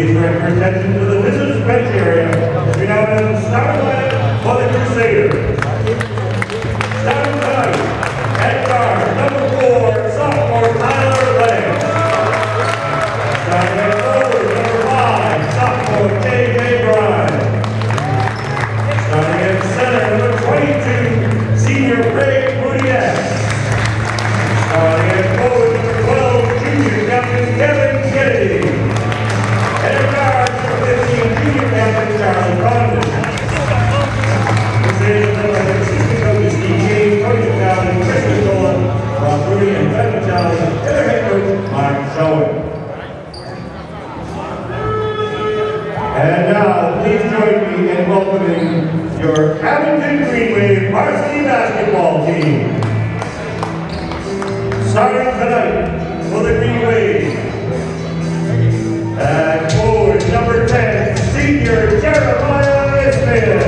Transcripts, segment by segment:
Please direct your attention to the visitors' bench area. We now have the starting lineup for the Crusaders. Starting tonight, at guard, number 4, sophomore Tyler Legg. Starting at forward, number 5, sophomore J.J. Bryan. Starting at center, number 22, senior Ray Boudiette. Starting at forward, number 12, junior captain Kevin Kennedy. And at guard, number 15, junior captain Charlie Condon. Crusaders led by their assistant coaches Steve James, Tony McCallum, Chris McDolan, Rob Rudy, and Ben Vitale, and their head coach Mark Schoen. And now, please join me in welcoming your Abington Green Wave varsity basketball team. Starting tonight for the Green Wave. At forward, number 10, senior Jeremiah Smith.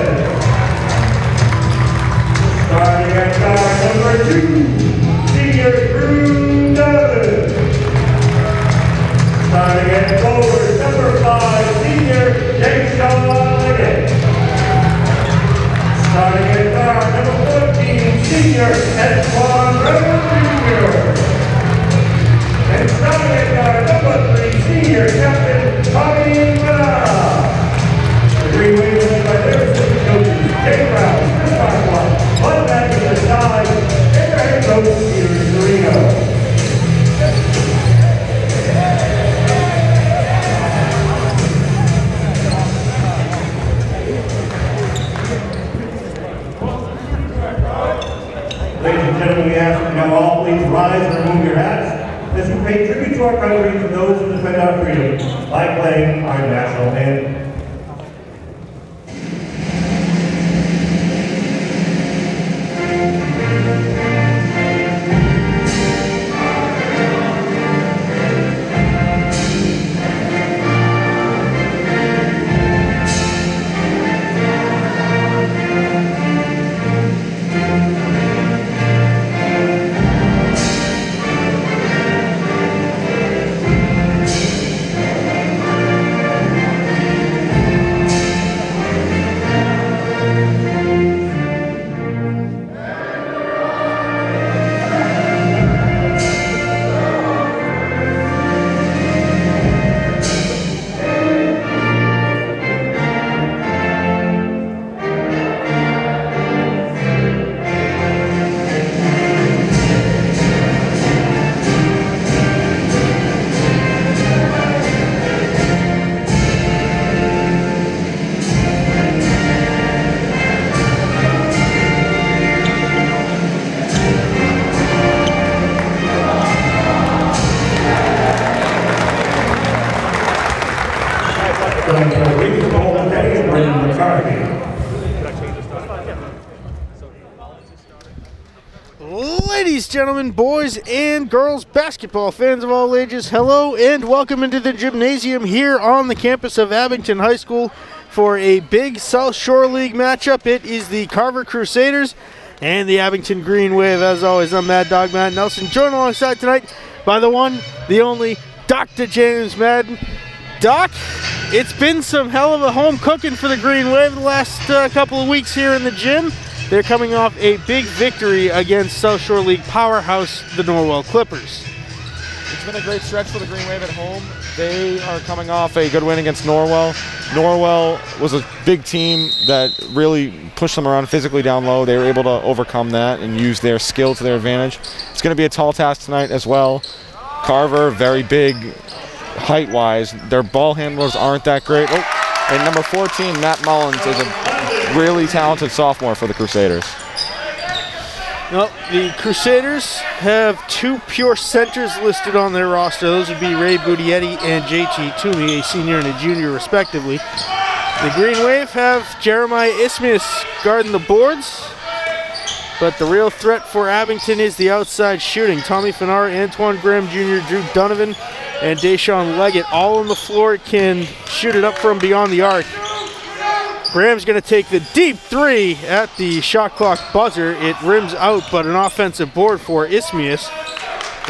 Starting at guard, number 2, senior Drew Donovan. Starting at forward, number 5, senior Jason Leggett. Starting at guard, number 14, senior Edwin Brown Jr. And starting at guard, number 3, senior captain Tommy Manara. The Green Wave is led by their assistant coaches Jay Brown, Chris Barclay, Bud Mack at the side, and their head coach Peter Serino. Ladies and gentlemen, we ask you now all please rise and remove your hats as we pay tribute to our country and to those who defend our freedom by playing our national anthem. Ladies, gentlemen, boys, and girls, basketball fans of all ages, hello and welcome into the gymnasium here on the campus of Abington High School for a big South Shore League matchup. It is the Carver Crusaders and the Abington Green Wave. As always, I'm Mad Dog Matt Nelson, joined alongside tonight by the one, the only, Dr. James Madden. Doc, it's been some hell of a home cooking for the Green Wave the last couple of weeks here in the gym. They're coming off a big victory against South Shore League powerhouse, the Norwell Clippers. It's been a great stretch for the Green Wave at home. They are coming off a good win against Norwell. Norwell was a big team that really pushed them around physically down low. They were able to overcome that and use their skill to their advantage. It's going to be a tall task tonight as well. Carver, very big height-wise. Their ball handlers aren't that great. Oh, and number 14, Matt Mullins, is a really talented sophomore for the Crusaders. Well, the Crusaders have 2 pure centers listed on their roster. Those would be Ray Boudiette and JT Toomey, a senior and a junior respectively. The Green Wave have Jeremiah Ismias guarding the boards, but the real threat for Abington is the outside shooting. Tommy Finara, Antoine Graham Jr., Drew Donovan, and Deshaun Leggett all on the floor can shoot it up from beyond the arc. Graham's going to take the deep 3 at the shot clock buzzer. It rims out, but an offensive board for Ismias.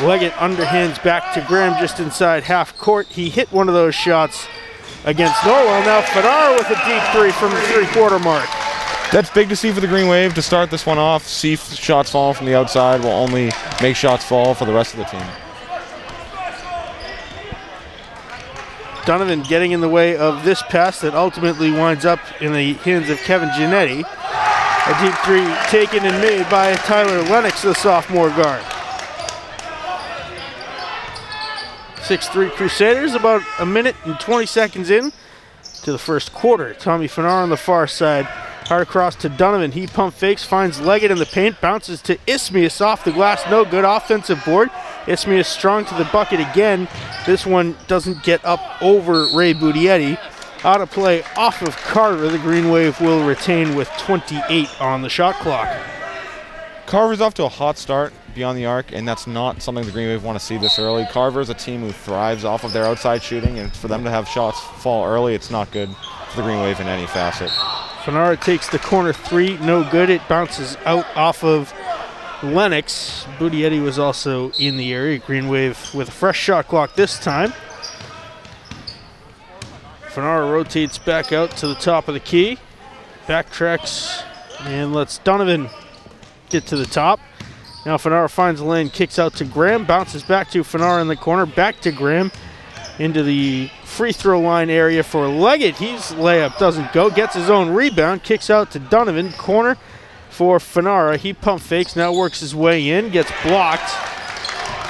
Leggett underhands back to Graham just inside half court. He hit one of those shots against Norwell. Now Fanar with a deep three from the three-quarter mark. That's big to see for the Green Wave to start this one off. See shots falling from the outside will only make shots fall for the rest of the team. Donovan getting in the way of this pass that ultimately winds up in the hands of Kevin Giannetti. A deep three taken and made by Tyler Lennox, the sophomore guard. 6-3 Crusaders, about a minute and 20 seconds in to the first quarter. Tommy Fanar on the far side. Hard across to Donovan. He pump fakes, finds Leggett in the paint, bounces to Ismius off the glass. No good. Offensive board. Ismius strong to the bucket again. This one doesn't get up over Ray Budietti. Out of play off of Carver. The Green Wave will retain with 28 on the shot clock. Carver's off to a hot start beyond the arc, and that's not something the Green Wave want to see this early. Carver's a team who thrives off of their outside shooting, and for them to have shots fall early, it's not good for the Green Wave in any facet. Fanara takes the corner three, no good. It bounces out off of Lennox. Budietti was also in the area. Green Wave with a fresh shot clock this time. Fanara rotates back out to the top of the key. Backtracks and lets Donovan get to the top. Now Fanara finds a lane, kicks out to Graham, bounces back to Fanara in the corner, back to Graham into the free throw line area for Leggett. His layup doesn't go, gets his own rebound, kicks out to Donovan, corner for Fanara. He pump fakes, now works his way in, gets blocked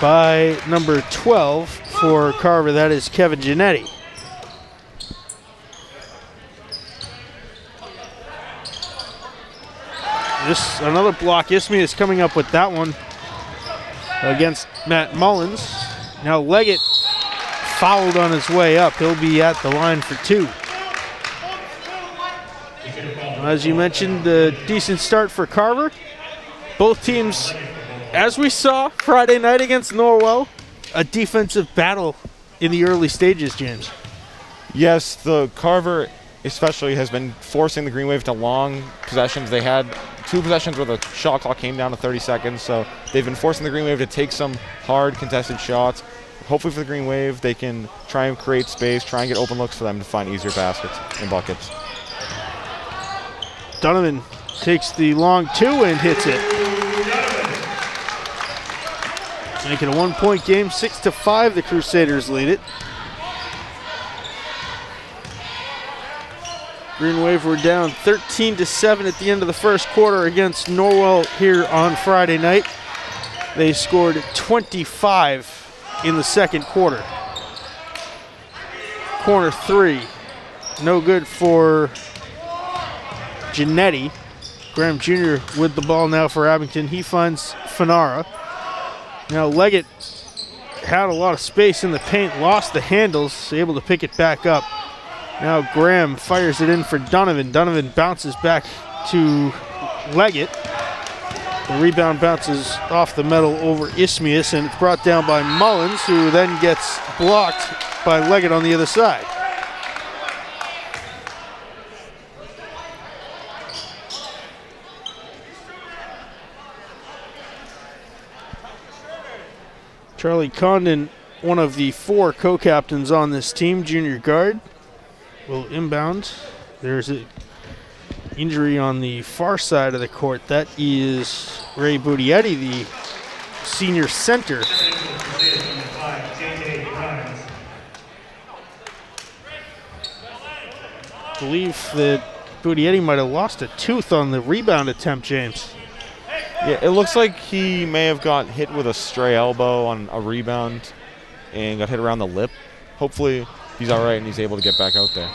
by number 12 for Carver. That is Kevin Giannetti. This another block. Ismi is coming up with that one against Matt Mullins. Now Leggett fouled on his way up. He'll be at the line for two. As you mentioned, a decent start for Carver. Both teams, as we saw Friday night against Norwell, a defensive battle in the early stages, James. Yes, the Carver especially has been forcing the Green Wave to long possessions. They had 2 possessions where the shot clock came down to 30 seconds, so they've been forcing the Green Wave to take some hard contested shots. Hopefully for the Green Wave, they can try and create space, try and get open looks for them to find easier baskets and buckets. Donovan takes the long two and hits it. Make it a 1-point game, 6-5. The Crusaders lead it. Green Wave were down 13-7 at the end of the first quarter against Norwell here on Friday night. They scored 25 in the second quarter. Corner three, no good for Giannetti. Graham Jr. with the ball now for Abington. He finds Fanara. Now Leggett had a lot of space in the paint, lost the handles, able to pick it back up. Now Graham fires it in for Donovan. Donovan bounces back to Leggett. The rebound bounces off the metal over Ismius, and it's brought down by Mullins, who then gets blocked by Leggett on the other side. Charlie Condon, one of the 4 co-captains on this team, junior guard, will inbound. There's an injury on the far side of the court. That is Ray Budietti, the senior center. I believe that Budietti might have lost a tooth on the rebound attempt, James. Yeah, it looks like he may have got hit with a stray elbow on a rebound and got hit around the lip. Hopefully he's all right and he's able to get back out there.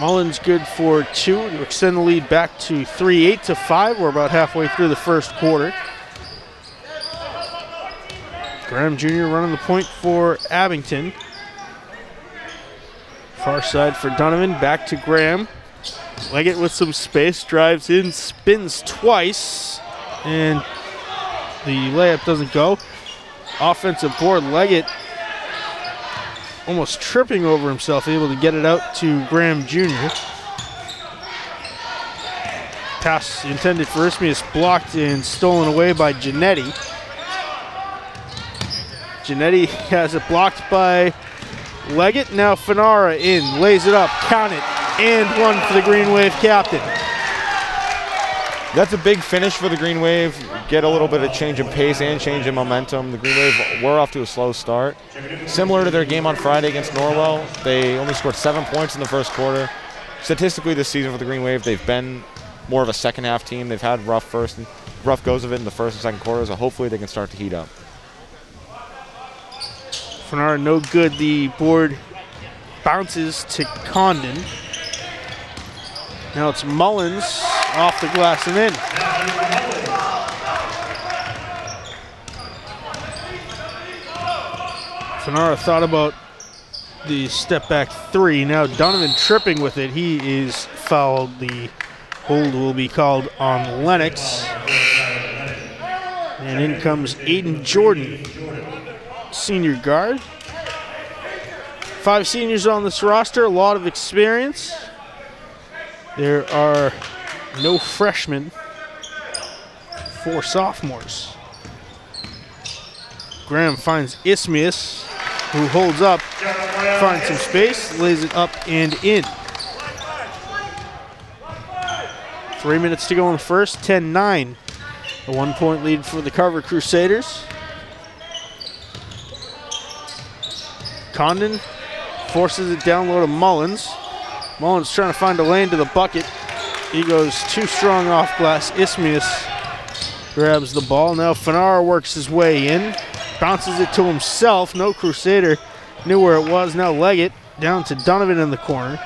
Mullins good for 2 to extend the lead back to 3, 8-5. We're about halfway through the first quarter. Graham Jr. running the point for Abington. Far side for Donovan, back to Graham. Leggett with some space, drives in, spins twice, and the layup doesn't go. Offensive board, Leggett almost tripping over himself, able to get it out to Graham Jr. Pass intended for Ismius, blocked and stolen away by Giannetti. Giannetti has it blocked by Leggett. Now Fanara in, lays it up, count it, and one for the Green Wave captain. That's a big finish for the Green Wave. Get a little bit of change in pace and change in momentum. The Green Wave were off to a slow start. Similar to their game on Friday against Norwell, they only scored 7 points in the first quarter. Statistically this season for the Green Wave, they've been more of a second half team. They've had rough goes of it in the first and second quarters, so hopefully they can start to heat up. Fanara no good. The board bounces to Condon. Now it's Mullins off the glass and in. Fanara thought about the step back three. Now Donovan tripping with it. He is fouled. The hold will be called on Lennox. And in comes Aiden Jordan, senior guard. 5 seniors on this roster, a lot of experience. There are no freshmen, 4 sophomores. Graham finds Ismius, who holds up, finds some space, lays it up and in. 3 minutes to go in the first, 10-9. A 1-point lead for the Carver Crusaders. Condon forces it down low to Mullins. Mullins trying to find a lane to the bucket. He goes too strong off glass. Ismius grabs the ball. Now Fanara works his way in. Bounces it to himself. No Crusader knew where it was. Now Leggett down to Donovan in the corner.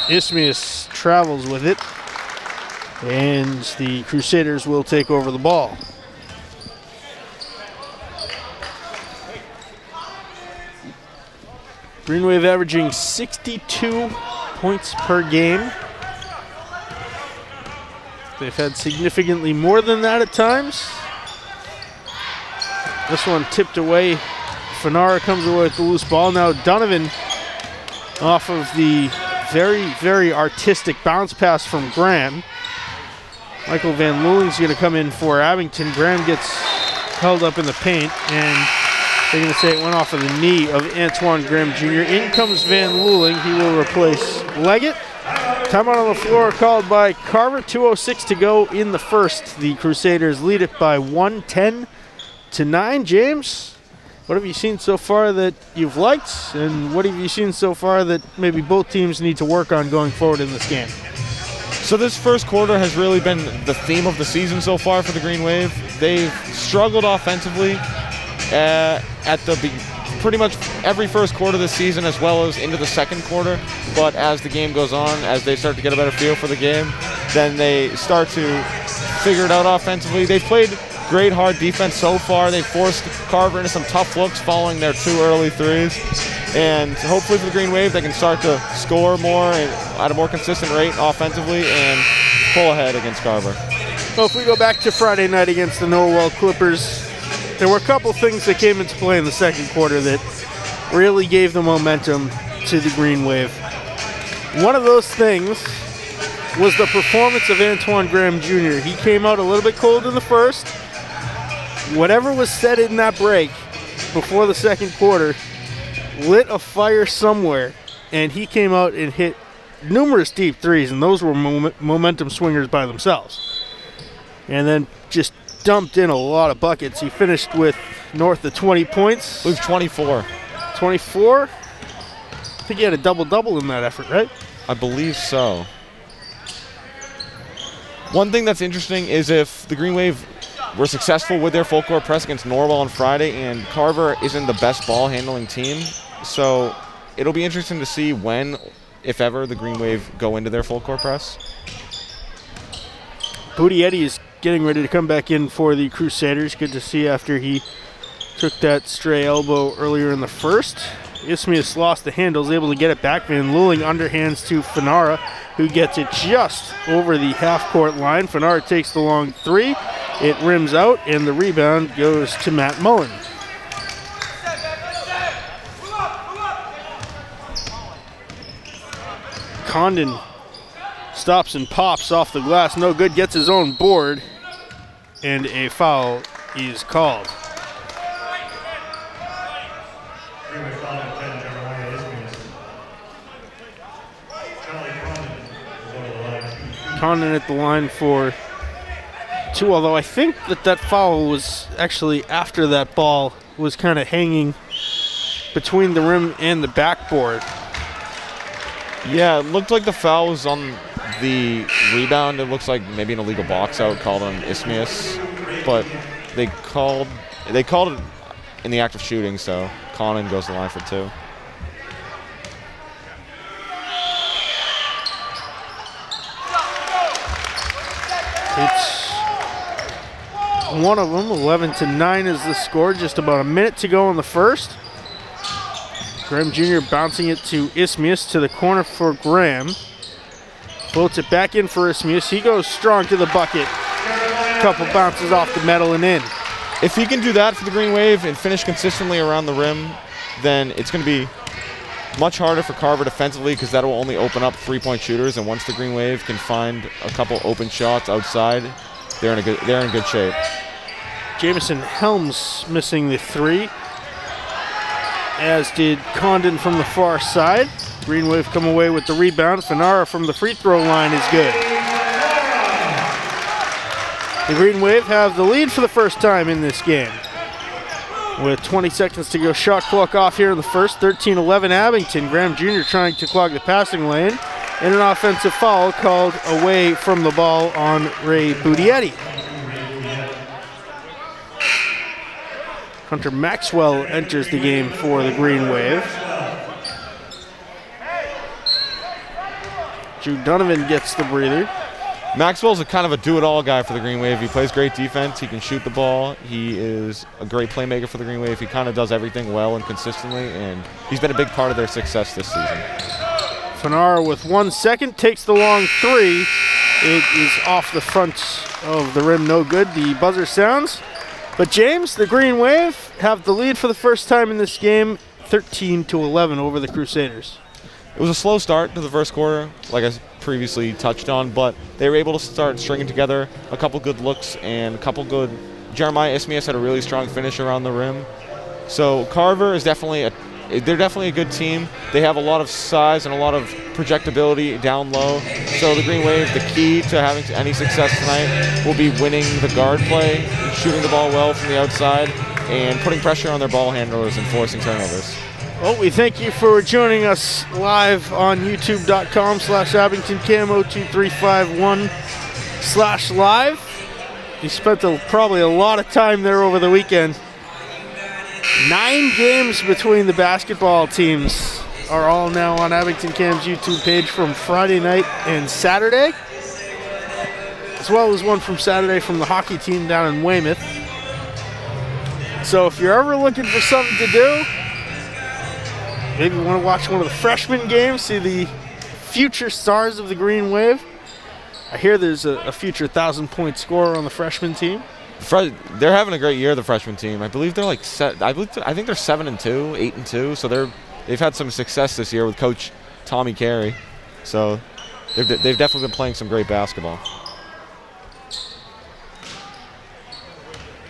Ismius travels with it. And the Crusaders will take over the ball. Green Wave averaging 62 points per game. They've had significantly more than that at times. This one tipped away. Fanara comes away with the loose ball. Now Donovan off of the very, very artistic bounce pass from Graham. Michael Van Looling's going to come in for Abington. Graham gets held up in the paint, and they're going to say it went off of the knee of Antoine Graham Jr. In comes Van Looling. He will replace Leggett. Timeout on the floor called by Carver. 2:06 to go in the first. The Crusaders lead it by 10-9. James, what have you seen so far that you've liked, and what have you seen so far that maybe both teams need to work on going forward in this game? So this first quarter has really been the theme of the season so far for the Green Wave. They've struggled offensively at pretty much every first quarter this season, as well as into the second quarter. But as the game goes on, as they start to get a better feel for the game, then they start to figure it out offensively. They've played great hard defense so far. They've forced Carver into some tough looks following their 2 early threes. And hopefully for the Green Wave, they can start to score more and at a more consistent rate offensively and pull ahead against Carver. Well, if we go back to Friday night against the Norwell Clippers, there were a couple things that came into play in the second quarter that really gave the momentum to the Green Wave. One of those things was the performance of Antoine Graham Jr. He came out a little bit cold in the first. Whatever was said in that break before the second quarter lit a fire somewhere, and he came out and hit numerous deep threes, and those were momentum swingers by themselves. And then just dumped in a lot of buckets. He finished with north of 20 points. I believe 24. 24? I think he had a double-double in that effort, right? I believe so. One thing that's interesting is if the Green Wave were successful with their full court press against Norwell on Friday, and Carver isn't the best ball handling team, so it'll be interesting to see when, if ever, the Green Wave go into their full court press. Budietti is getting ready to come back in for the Crusaders. Good to see after he took that stray elbow earlier in the first. Ismius lost the handle, is able to get it back. Van Luling underhands to Fanara, who gets it just over the half-court line. Fanara takes the long three. It rims out, and the rebound goes to Matt Mullen. Condon stops and pops off the glass. No good, gets his own board, and a foul is called. Condon at the line for two, although I think that foul was actually after that ball was kind of hanging between the rim and the backboard. Yeah, it looked like the foul was on the rebound. It looks like maybe an illegal box out called on Ismius, but they called it in the act of shooting, so Condon goes to the line for two. It's one of them. 11-9 is the score. Just about a minute to go in the first. Graham Jr. bouncing it to Ismius, to the corner for Graham. Floats it back in for Ismius. He goes strong to the bucket. Couple bounces off the metal and in. If he can do that for the Green Wave and finish consistently around the rim, then it's going to be much harder for Carver defensively, because that will only open up three-point shooters. And once the Green Wave can find a couple open shots outside, they're in good shape. Jamison Helms missing the three, as did Condon from the far side. Green Wave come away with the rebound. Fanara from the free throw line is good. The Green Wave have the lead for the first time in this game. With 20 seconds to go, shot clock off here in the first. 13-11 Abington. Graham Jr. trying to clog the passing lane, and an offensive foul called away from the ball on Ray Budietti. Hunter Maxwell enters the game for the Green Wave. Drew Donovan gets the breather. Maxwell's a kind of a do-it-all guy for the Green Wave. He plays great defense. He can shoot the ball. He is a great playmaker for the Green Wave. He kind of does everything well and consistently, and he's been a big part of their success this season. Fanara with 1 second takes the long three. It is off the front of the rim, no good. The buzzer sounds. But James, the Green Wave have the lead for the first time in this game, 13-11 over the Crusaders. It was a slow start to the first quarter, like I previously touched on, but they were able to start stringing together a couple good looks and a couple good. Jeremiah Ismius had a really strong finish around the rim. So Carver is definitely they're definitely a good team. They have a lot of size and a lot of projectability down low. So the Green Wave, the key to having any success tonight will be winning the guard play, shooting the ball well from the outside, and putting pressure on their ball handlers and forcing turnovers. Well, we thank you for joining us live on youtube.com/AbingtonCam02351/live. You spent probably a lot of time there over the weekend. 9 games between the basketball teams are all now on Abington Cam's YouTube page from Friday night and Saturday, as well as one from Saturday from the hockey team down in Weymouth. So if you're ever looking for something to do, maybe you want to watch one of the freshman games, see the future stars of the Green Wave. I hear there's a future 1,000-point scorer on the freshman team. They're having a great year, the freshman team. I believe they're I think they're 7-2, 8-2. So they've had some success this year with Coach Tommy Carey. So they've definitely been playing some great basketball.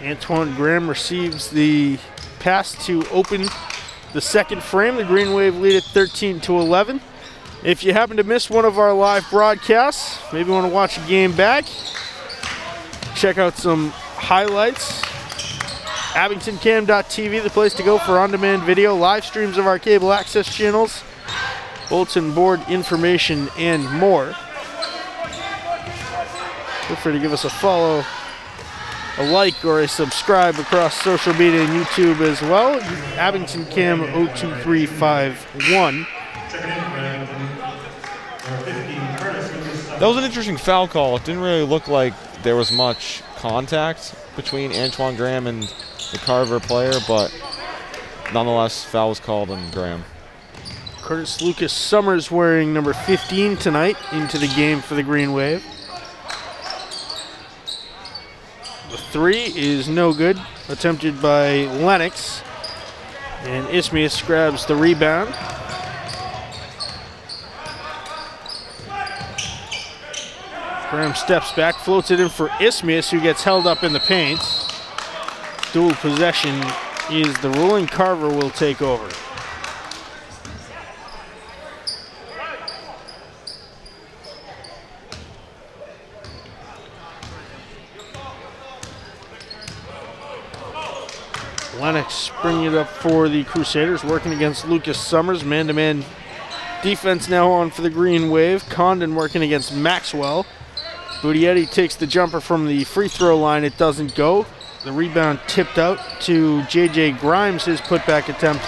Antoine Graham receives the pass to open the second frame. The Green Wave lead at 13-11. If you happen to miss one of our live broadcasts, maybe want to watch a game back, check out some highlights. AbingtonCam.tv, the place to go for on-demand video, live streams of our cable access channels, bulletin board information, and more. Feel free to give us a follow, a like, or a subscribe across social media and YouTube as well. Abington Cam 02351. That was an interesting foul call. It didn't really look like there was much contact between Antoine Graham and the Carver player, but nonetheless, foul was called on Graham. Curtis Lucas Summers wearing number 15 tonight into the game for the Green Wave. The three is no good, attempted by Lennox. And Ismius grabs the rebound. Graham steps back, floats it in for Ismius, who gets held up in the paint. Dual possession is the ruling. Carver will take over. Lennox bringing it up for the Crusaders, working against Lucas Summers. Man-to-man defense now on for the Green Wave. Condon working against Maxwell. Budietti takes the jumper from the free throw line. It doesn't go. The rebound tipped out to J.J. Grimes. His putback attempt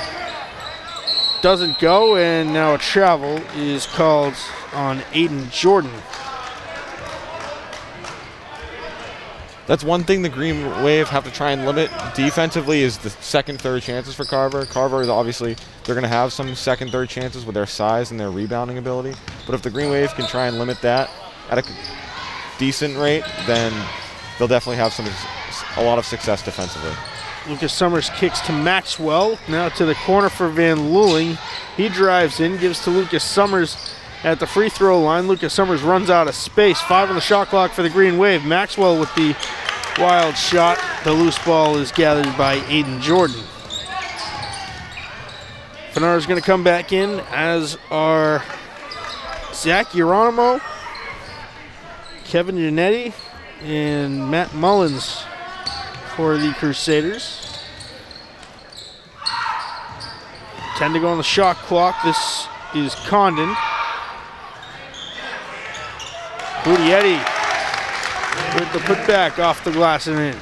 doesn't go, and now a travel is called on Aiden Jordan. That's one thing the Green Wave have to try and limit defensively is the second, third chances for Carver. Carver is obviously, they're going to have some second, third chances with their size and their rebounding ability. But if the Green Wave can try and limit that at a decent rate, then they'll definitely have a lot of success defensively. Lucas Summers kicks to Maxwell. Now to the corner for Van Luling. He drives in, gives to Lucas Summers at the free throw line. Lucas Summers runs out of space. 5 on the shot clock for the Green Wave. Maxwell with the wild shot. The loose ball is gathered by Aiden Jordan. Fenar's going to come back in, as are Zach Geronimo, Kevin Janetti, and Matt Mullins for the Crusaders. 10 to go on the shot clock. This is Condon. Budietti with the putback off the glass and in.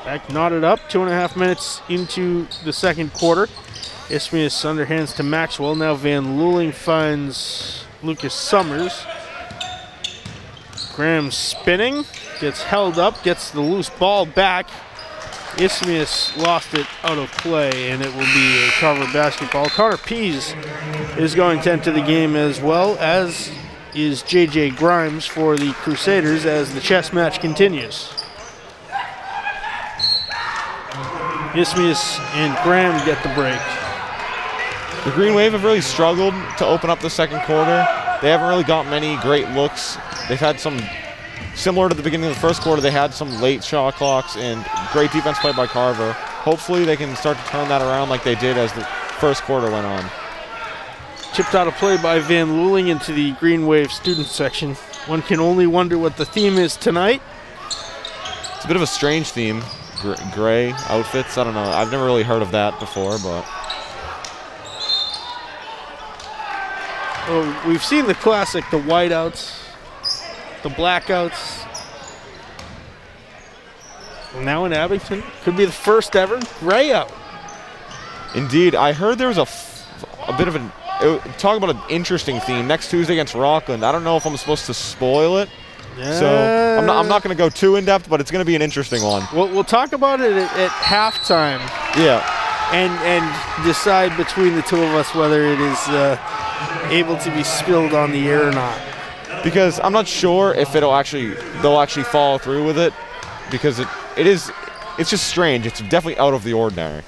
Back knotted up, 2.5 minutes into the second quarter. Ismius underhands to Maxwell. Now Van Luling finds Lucas Summers. Graham spinning, gets held up, gets the loose ball back. Ismius lost it out of play, and it will be a Carver basketball. Connor Pease is going to enter the game as well, as is J.J. Grimes for the Crusaders as the chess match continues. Ismius and Graham get the break. The Green Wave have really struggled to open up the second quarter. They haven't really got many great looks. They've had some, similar to the beginning of the first quarter, they had some late shot clocks and great defense played by Carver. Hopefully they can start to turn that around like they did as the first quarter went on. Chipped out of play by Van Luling into the Green Wave student section. One can only wonder what the theme is tonight. It's a bit of a strange theme. Gray outfits, I don't know. I've never really heard of that before, but... Well, we've seen the classic, the whiteouts, the blackouts. Now in Abington, could be the first ever gray out. Indeed, I heard there was a bit of an... talk about an interesting theme next Tuesday against Rockland. I don't know if I'm supposed to spoil it. So I'm not going to go too in-depth, but it's going to be an interesting one. We'll talk about it at halftime. Yeah. And decide between the two of us whether it is able to be spilled on the air or not. Because I'm not sure if they'll actually follow through with it, because it's just strange. It's definitely out of the ordinary.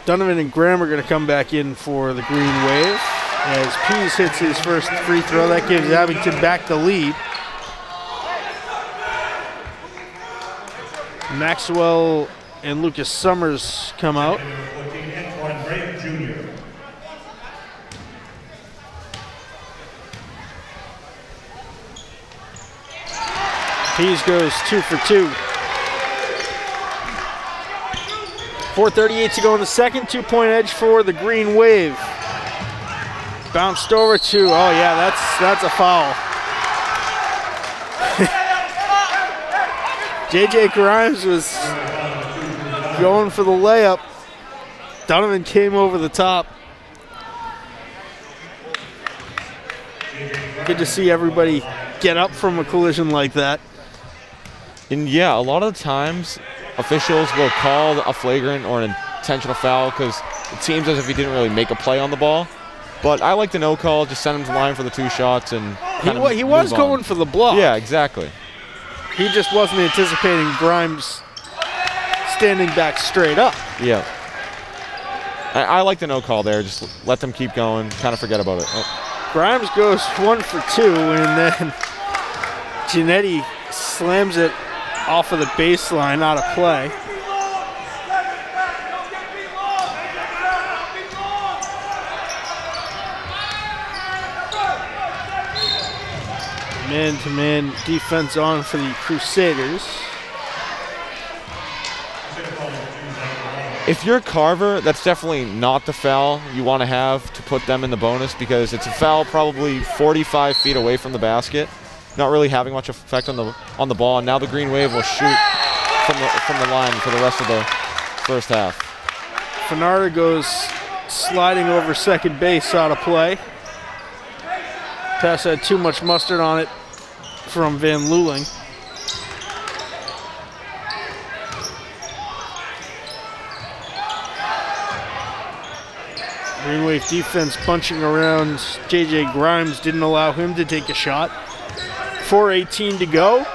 Donovan and Graham are going to come back in for the Green Wave as Pease hits his first free throw. That gives Abington back the lead. Maxwell and Lucas Summers come out. Pease goes 2 for 2. 4:38 to go in the second. 2-point edge for the Green Wave. Bounced over to, oh yeah, that's a foul. J.J. Grimes was going for the layup. Donovan came over the top. Good to see everybody get up from a collision like that. And yeah, a lot of the times officials will call a flagrant or an intentional foul because it seems as if he didn't really make a play on the ball. But I like the no call, just send him to the line for the 2 shots and he was going for the block. Yeah, exactly. He just wasn't anticipating Grimes standing back straight up. Yeah. I like the no call there. Just let them keep going, kind of forget about it. Oh. Grimes goes 1 for 2, and then Giannetti slams it off of the baseline out of play. Man-to-man defense on for the Crusaders. If you're Carver, that's definitely not the foul you want to have to put them in the bonus because it's a foul probably 45 feet away from the basket, not really having much effect on the ball. And now the Green Wave will shoot from the line for the rest of the first half. Fanara goes sliding over second base out of play. Pass had too much mustard on it from Van Luling. Green Wave defense bunching around J.J. Grimes didn't allow him to take a shot. 4:18 to go.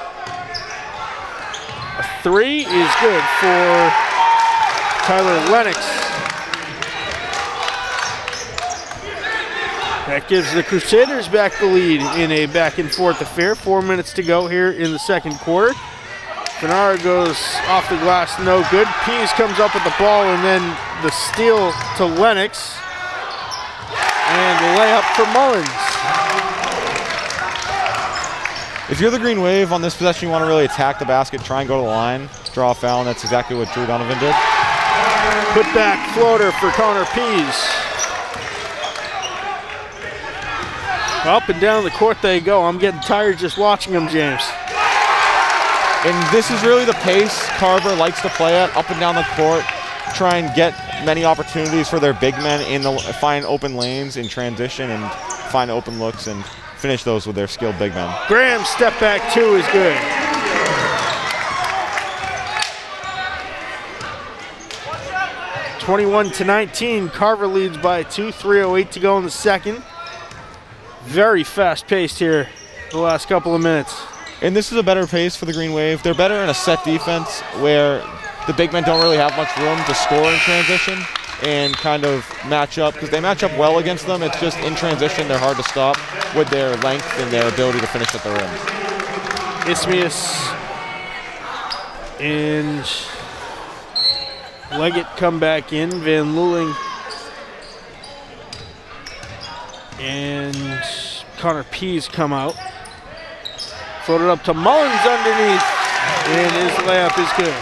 A 3 is good for Tyler Lennox. That gives the Crusaders back the lead in a back-and-forth affair. 4 minutes to go here in the second quarter. Fanara goes off the glass, no good. Pease comes up with the ball, and then the steal to Lennox. And the layup for Mullins. If you're the Green Wave on this possession, you want to really attack the basket, try and go to the line, draw a foul, and that's exactly what Drew Donovan did. Put back floater for Connor Pease. Up and down the court they go. I'm getting tired just watching them, James. And this is really the pace Carver likes to play at, up and down the court, try and get many opportunities for their big men, find open lanes in transition and find open looks and finish those with their skilled big men. Graham's step back 2 is good. (21-19). Carver leads by 2. 3:08 to go in the second. Very fast-paced here the last couple of minutes. And this is a better pace for the Green Wave. They're better in a set defense where the big men don't really have much room to score in transition and kind of match up, because they match up well against them. It's just in transition they're hard to stop with their length and their ability to finish at the rim. Ismius and Leggett come back in. Van Luling and Connor Pease come out. Floated up to Mullins underneath, and his layup is good.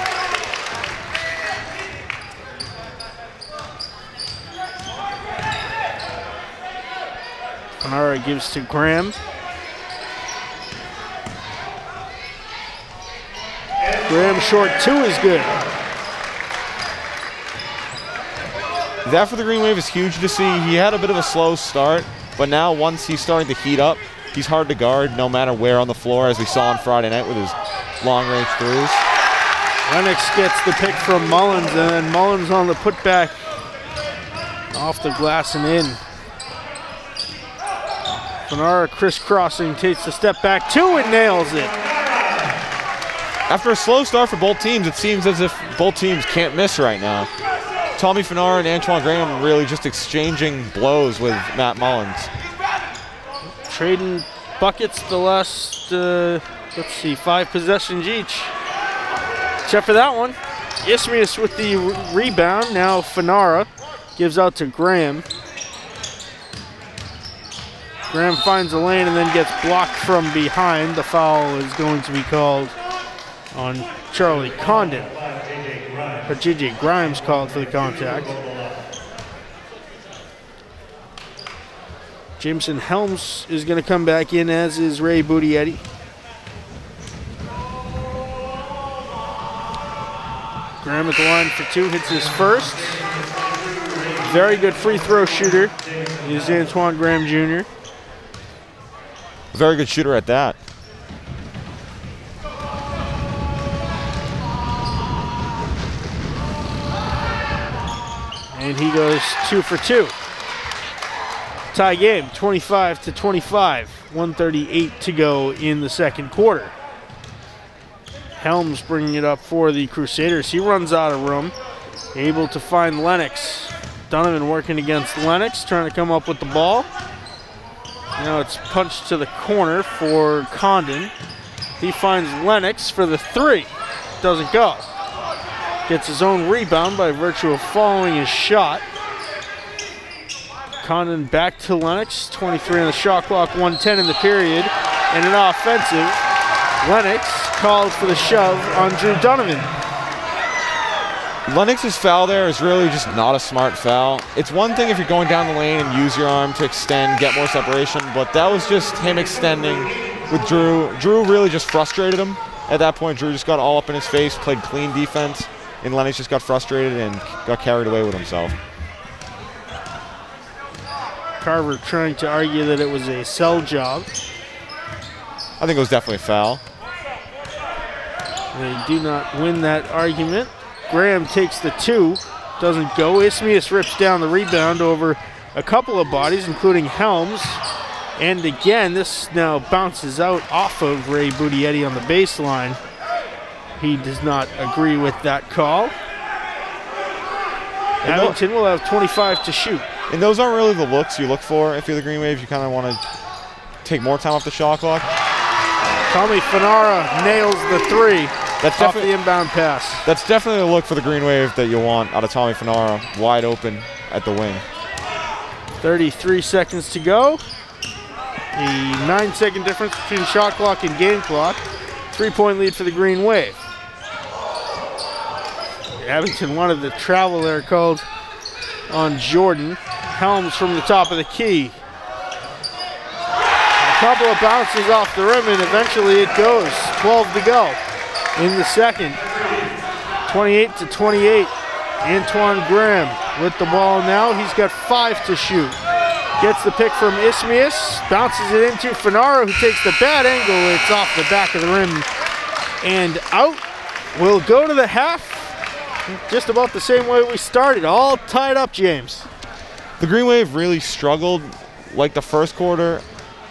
Fanara gives to Graham. Graham short 2 is good. That for the Green Wave is huge to see. He had a bit of a slow start, but now once he's starting to heat up, he's hard to guard no matter where on the floor, as we saw on Friday night with his long-range threes. Lennox gets the pick from Mullins, and then Mullins on the putback off the glass and in. Fanara crisscrossing, takes the step back 2 and nails it. After a slow start for both teams, it seems as if both teams can't miss right now. Tommy Fanara and Antoine Graham really just exchanging blows with Matt Mullins. Trading buckets the last, 5 possessions each. Except for that one. Ismius with the rebound. Now Fanara gives out to Graham. Graham finds a lane and then gets blocked from behind. The foul is going to be called on Charlie Condon. But J.J. Grimes called for the contact. Jameson Helms is going to come back in, as is Ray Budietti. Graham at the line for 2, hits his first. Very good free throw shooter is Antoine Graham Jr. Very good shooter at that. and he goes 2 for 2. Tie game, 25-25. 1:38 to go in the second quarter. Helms bringing it up for the Crusaders. He runs out of room, able to find Lennox. Donovan working against Lennox, trying to come up with the ball. Now it's punched to the corner for Condon. He finds Lennox for the 3. Doesn't go. Gets his own rebound by virtue of following his shot. Condon back to Lennox. 23 on the shot clock, 1:10 in the period. And an offensive. Lennox called for the shove on Drew Donovan. Lennox's foul there is really just not a smart foul. It's one thing if you're going down the lane and use your arm to extend, get more separation, but that was just him extending with Drew. Drew really just frustrated him. At that point, Drew just got all up in his face, played clean defense, and Lennox just got frustrated and got carried away with himself. Carver trying to argue that it was a sell job. I think it was definitely a foul. They do not win that argument. Graham takes the 2, doesn't go. Ismius rips down the rebound over a couple of bodies, including Helms. And again, this now bounces out off of Ray Budietti on the baseline. He does not agree with that call. Abington will have 25 to shoot. And those aren't really the looks you look for if you're the Green Wave. You kind of want to take more time off the shot clock. Tommy Fanara nails the 3 off the inbound pass. That's definitely a look for the Green Wave that you want out of Tommy Fanara, wide open at the wing. 33 seconds to go. The 9-second difference between shot clock and game clock. 3-point lead for the Green Wave. Abington wanted the travel there called on Jordan. Helms from the top of the key. A couple of bounces off the rim, and eventually it goes. 12 to go in the second. 28-28. Antoine Graham with the ball now. He's got 5 to shoot. Gets the pick from Ismius. Bounces it into Fanara, who takes the bad angle. It's off the back of the rim and out. We'll go to the half just about the same way we started. All tied up, James. The Green Wave really struggled like the first quarter,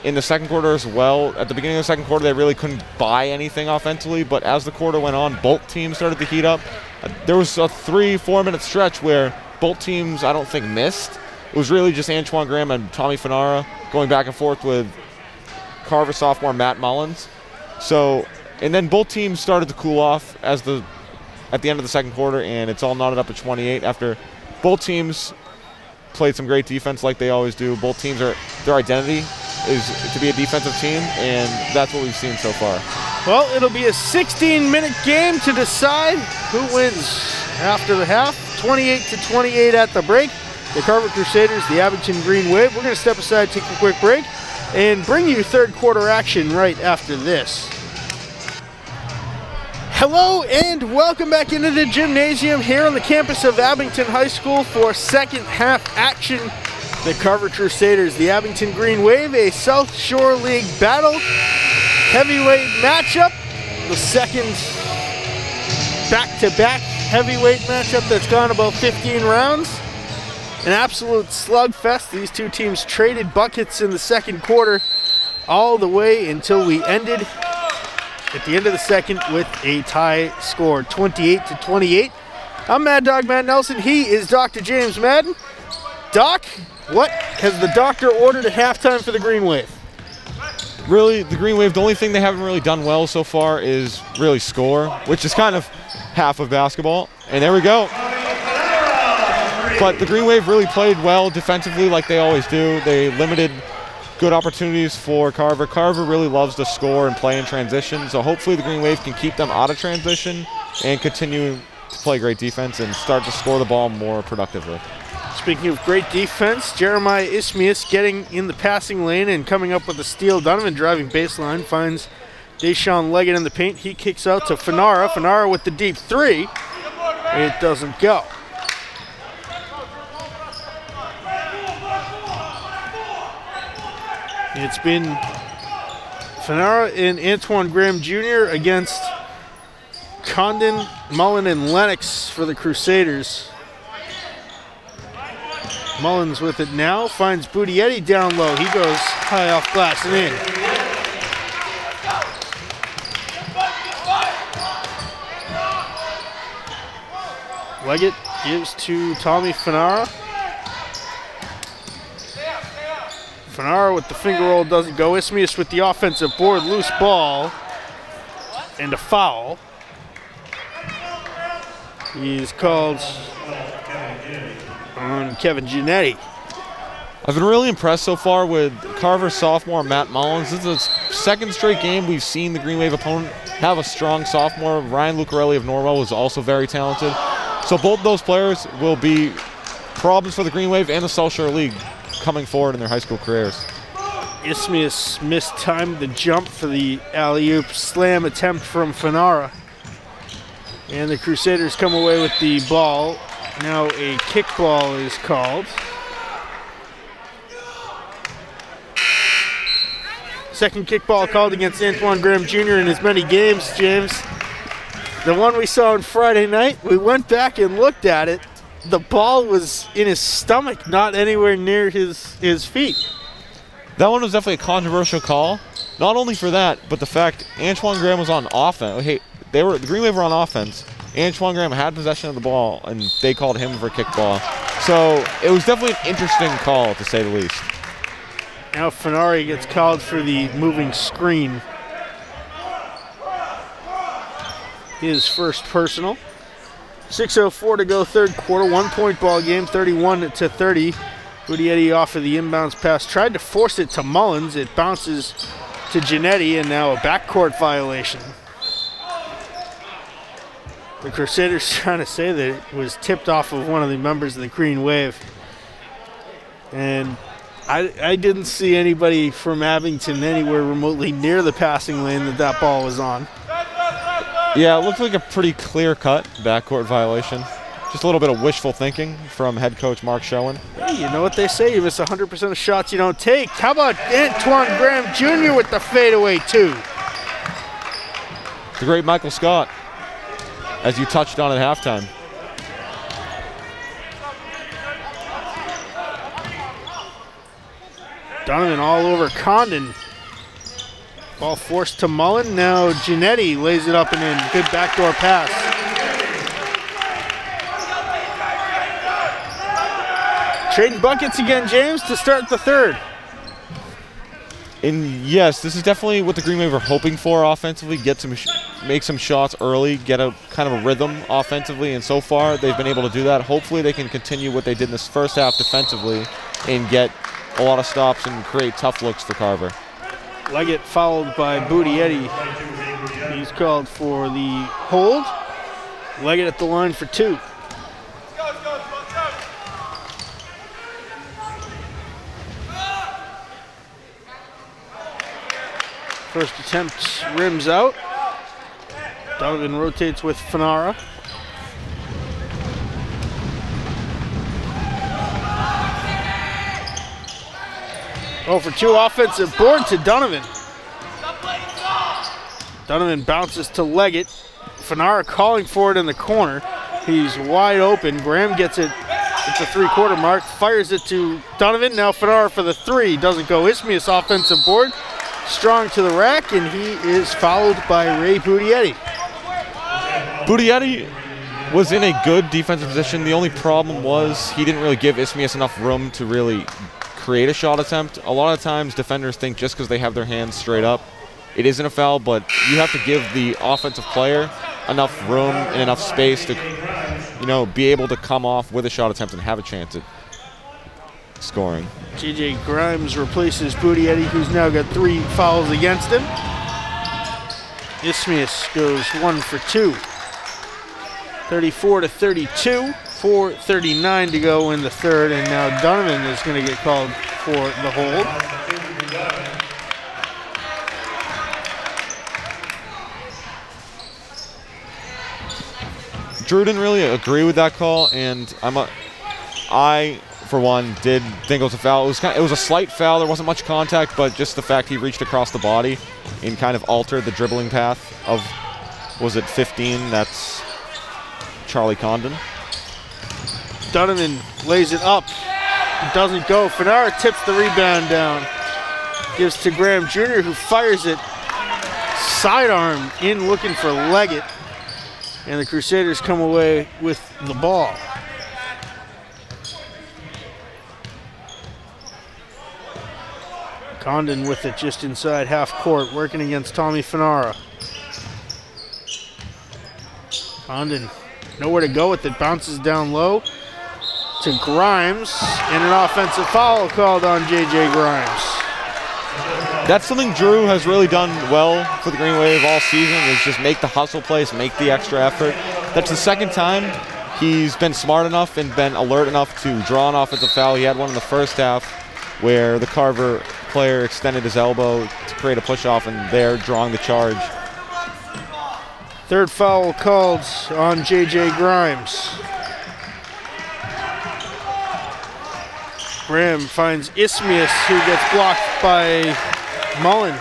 in the second quarter as well. At the beginning of the second quarter, they really couldn't buy anything offensively, but as the quarter went on, both teams started to heat up. There was a 3-4 minute stretch where both teams, I don't think, missed. It was really just Antoine Graham and Tommy Fanara going back and forth with Carver sophomore Matt Mullins. So, and then both teams started to cool off at the end of the second quarter, and it's all knotted up at 28 after both teams played some great defense like they always do. Both teams, their identity is to be a defensive team, and that's what we've seen so far. Well, it'll be a 16-minute game to decide who wins after the half. 28-28 at the break. The Carver Crusaders, the Abington Green Wave. We're going to step aside, take a quick break, and bring you third quarter action right after this. Hello and welcome back into the gymnasium here on the campus of Abington High School for second half action. The Carver Crusaders, the Abington Green Wave, a South Shore League battle. Heavyweight matchup, the second back-to-back heavyweight matchup that's gone about 15 rounds. An absolute slugfest. These two teams traded buckets in the second quarter all the way until we ended at the end of the second with a tie score, 28-28. I'm Mad Dog Matt Nelson. He is Dr. James Madden. Doc, what has the doctor ordered at halftime for the Green Wave? Really, the Green Wave, the only thing they haven't really done well so far is really score, which is kind of half of basketball. And there we go. But the Green Wave really played well defensively like they always do. They limited good opportunities for Carver. Carver really loves to score and play in transition, so hopefully the Green Wave can keep them out of transition and continue to play great defense and start to score the ball more productively. Speaking of great defense, Jeremiah Ismius getting in the passing lane and coming up with a steal. Donovan driving baseline, finds Deshaun Leggett in the paint. He kicks out to Fanara. Fanara with the deep three. It doesn't go. It's been Fanara and Antoine Graham Jr. against Condon, Mullen, and Lennox for the Crusaders. Mullins with it now, finds Budietti down low. He goes high off glass and in. Leggett gives to Tommy Fanara. Fanara with the finger roll doesn't go. Ismius with the offensive board, loose ball, and a foul. He's called on Kevin Giannetti. I've been really impressed so far with Carver sophomore Matt Mullins. This is the second straight game we've seen the Green Wave opponent have a strong sophomore. Ryan Lucarelli of Norwell was also very talented. So both those players will be problems for the Green Wave and the South Shore League coming forward in their high school careers. Ismius mistimed the jump for the alley-oop slam attempt from Fanara. And the Crusaders come away with the ball. Now a kickball is called. Second kickball called against Antoine Graham Jr. in as many games, James. The one we saw on Friday night, we went back and looked at it. The ball was in his stomach, not anywhere near his feet. That one was definitely a controversial call. Not only for that, but the fact Antoine Graham was on offense. Hey, the Green Wave were on offense. Antoine Graham had possession of the ball, and they called him for a kickball. So it was definitely an interesting call, to say the least. Now Fanari gets called for the moving screen. His first personal. 6:04 to go, third quarter. 1 point ball game, 31-30. Budietti off of the inbounds pass. Tried to force it to Mullins. It bounces to Giannetti, and now a backcourt violation. The Crusaders trying to say that it was tipped off of one of the members of the Green Wave. And I didn't see anybody from Abington anywhere remotely near the passing lane that ball was on. Yeah, it looked like a pretty clear-cut backcourt violation. Just a little bit of wishful thinking from head coach Mark Schoen. Hey, you know what they say, you miss 100% of shots you don't take. How about Antoine Graham Jr. with the fadeaway too? The great Michael Scott, as you touched on at halftime. Donovan all over Condon. Ball forced to Mullen. Now Giannetti lays it up and in. Good backdoor pass. Trading buckets again, James, to start the third. And yes, this is definitely what the Green Wave are hoping for offensively. Make some shots early, get a kind of a rhythm offensively, and so far they've been able to do that. Hopefully they can continue what they did in this first half defensively and get a lot of stops and create tough looks for Carver. Leggett fouled by Budietti. He's called for the hold. Leggett at the line for two. First attempt rims out. Donovan rotates with Fanara. Oh, for two, offensive board to Donovan. Donovan bounces to Leggett. Fanara calling for it in the corner. He's wide open. Graham gets it at the three-quarter mark. Fires it to Donovan. Now Fanara for the three. Doesn't go. Ismius offensive board. Strong to the rack, and he is fouled by Ray Budietti. Budietti was in a good defensive position. The only problem was he didn't really give Ismius enough room to really create a shot attempt. A lot of times defenders think just because they have their hands straight up, it isn't a foul, but you have to give the offensive player enough room and enough space to, be able to come off with a shot attempt and have a chance at scoring. J.J. Grimes replaces Budietti, who's now got 3 fouls against him. Ismius goes 1 for 2. 34-32. 4:39 to go in the third, and now Donovan is going to get called for the hold. Drew didn't really agree with that call, and I for one did think it was a foul. It was a slight foul. There wasn't much contact, but just the fact he reached across the body and kind of altered the dribbling path of, was it 15? That's Charlie Condon. Donovan lays it up It doesn't go. Fanara tips the rebound down. Gives to Graham Jr., who fires it sidearm in, looking for Leggett. And the Crusaders come away with the ball. Condon with it just inside half court, working against Tommy Fanara. Condon nowhere to go with it, bounces down low to Grimes, and an offensive foul called on J.J. Grimes. That's something Drew has really done well for the Green Wave all season, is just make the hustle plays, make the extra effort. That's the second time he's been smart enough and been alert enough to draw an offensive foul. He had one in the first half where the Carver player extended his elbow to create a push-off, and they're drawing the charge. Third foul called on J.J. Grimes. Graham finds Ismius, who gets blocked by Mullen.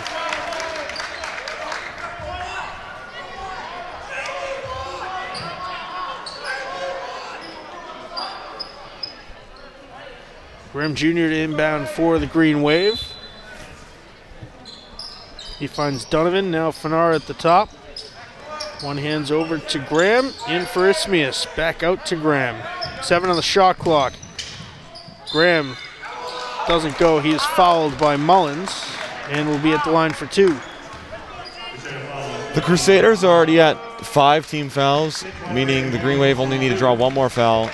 Graham Jr. to inbound for the Green Wave. He finds Donovan, now Fanara at the top. One hands over to Graham, in for Ismius, back out to Graham. 7 on the shot clock. Graham doesn't go, he is fouled by Mullins and will be at the line for 2. The Crusaders are already at 5 team fouls, meaning the Green Wave only need to draw 1 more foul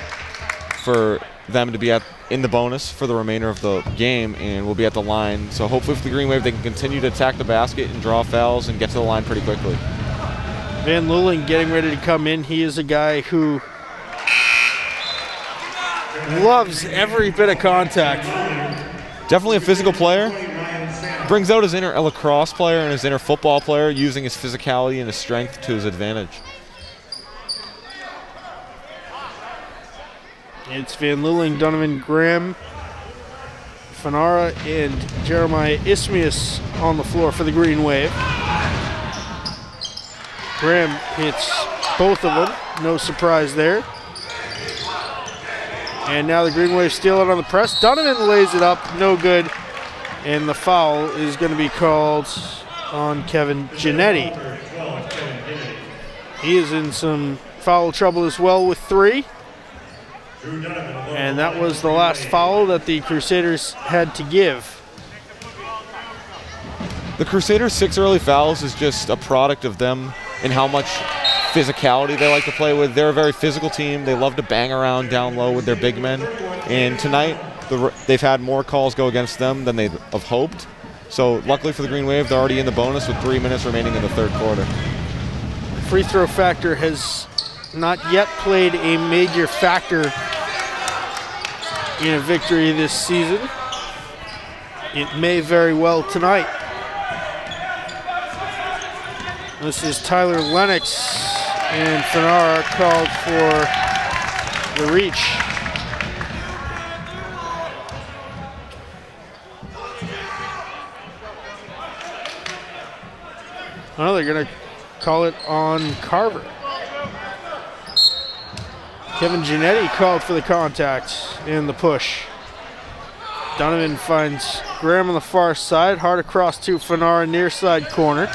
for them to be in the bonus for the remainder of the game, and will be at the line. So hopefully for the Green Wave they can continue to attack the basket and draw fouls and get to the line pretty quickly. Van Luling getting ready to come in. He is a guy who loves every bit of contact. Definitely a physical player. Brings out his inner lacrosse player and his inner football player, using his physicality and his strength to his advantage. It's Van Luling, Donovan Graham, Fanara, and Jeremiah Ismius on the floor for the Green Wave. Graham hits both of them, no surprise there. And now the Green Wave steal it on the press. Donovan lays it up, no good. And the foul is going to be called on Kevin Giannetti. He is in some foul trouble as well with 3. And that was the last foul that the Crusaders had to give. The Crusaders' 6 early fouls is just a product of them and how much physicality they like to play with. They're a very physical team. They love to bang around down low with their big men. And tonight, they've had more calls go against them than they'd have hoped. So luckily for the Green Wave, they're already in the bonus with 3 minutes remaining in the third quarter. Free throw factor has not yet played a major factor in a victory this season. It may very well tonight. This is Tyler Lennox, and Fanara called for the reach. Oh, they're going to call it on Carver. Kevin Giannetti called for the contact and the push. Donovan finds Graham on the far side, hard across to Fanara, near side corner.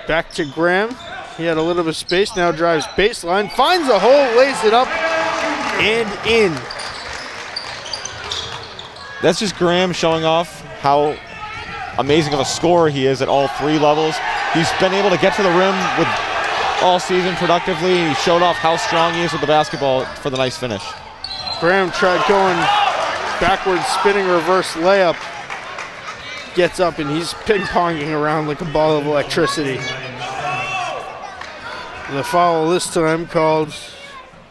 Back to Graham. He had a little bit of space, now drives baseline, finds a hole, lays it up, and in. That's just Graham showing off how amazing of a scorer he is at all 3 levels. He's been able to get to the rim with all season productively. He showed off how strong he is with the basketball for the nice finish. Graham tried going backwards, spinning reverse layup. Gets up and he's ping-ponging around like a ball of electricity. The foul this time called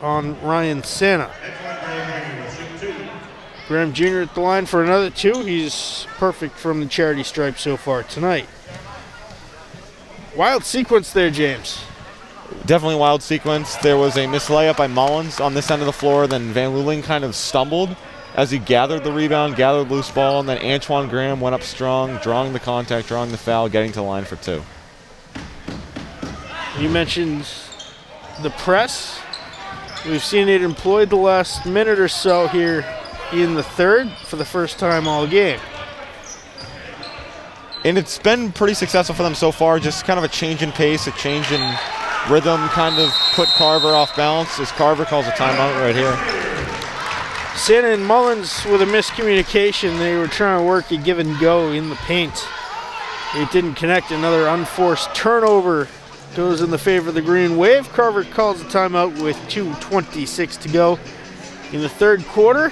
on Ryan Santa. Graham Jr. at the line for another 2. He's perfect from the charity stripe so far tonight. Wild sequence there, James. Definitely a wild sequence. There was a missed layup by Mullins on this end of the floor. Then Van Luling kind of stumbled as he gathered the rebound, gathered loose ball, and then Antoine Graham went up strong, drawing the contact, drawing the foul, getting to the line for 2. You mentioned the press. We've seen it employed the last minute or so here in the third for the first time all game. And it's been pretty successful for them so far, just kind of a change in pace, a change in rhythm, kind of put Carver off balance as Carver calls a timeout right here. Santa and Mullins with a miscommunication. They were trying to work a give and go in the paint. It didn't connect. Another unforced turnover goes in the favor of the Green Wave. Carver calls a timeout with 2:26 to go in the third quarter.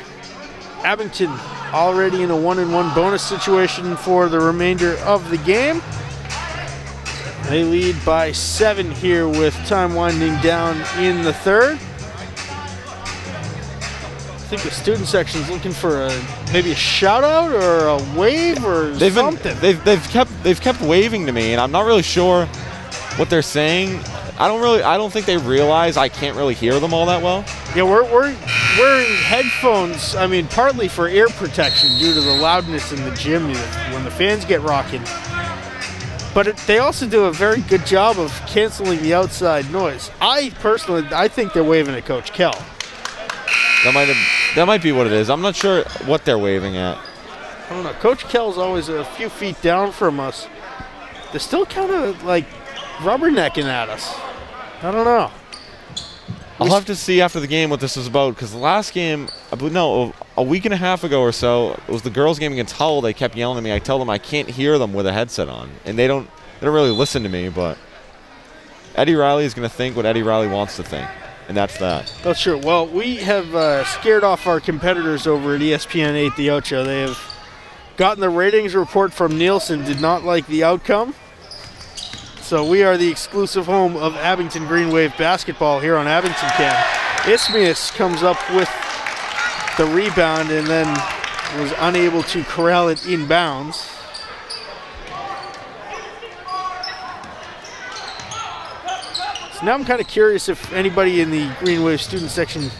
Abington already in a 1-and-1 bonus situation for the remainder of the game. They lead by 7 here with time winding down in the third. I think the student section is looking for maybe a shout out or a wave or something. They've kept waving to me, and I'm not really sure what they're saying. I don't think they realize I can't really hear them all that well. Yeah, we're wearing headphones. I mean, partly for ear protection due to the loudness in the gym when the fans get rocking. But they also do a very good job of canceling the outside noise. I think they're waving at Coach Kell. That might be what it is. I'm not sure what they're waving at. I don't know. Coach Kell's always a few feet down from us. They're still kind of like rubbernecking at us. I don't know. I'll have to see after the game what this is about, because the last game, a week and a half ago or so, it was the girls' game against Hull. They kept yelling at me. I tell them I can't hear them with a headset on, and they don't really listen to me. But Eddie Riley is going to think what Eddie Riley wants to think, and that's that. That's true. Well, we have scared off our competitors over at ESPN 8 The Ocho. They have gotten the ratings report from Nielsen, did not like the outcome. So we are the exclusive home of Abington Green Wave basketball here on Abington Cam. Isthmius comes up with the rebound and then was unable to corral it inbounds. So now I'm kind of curious if anybody in the Green Wave student section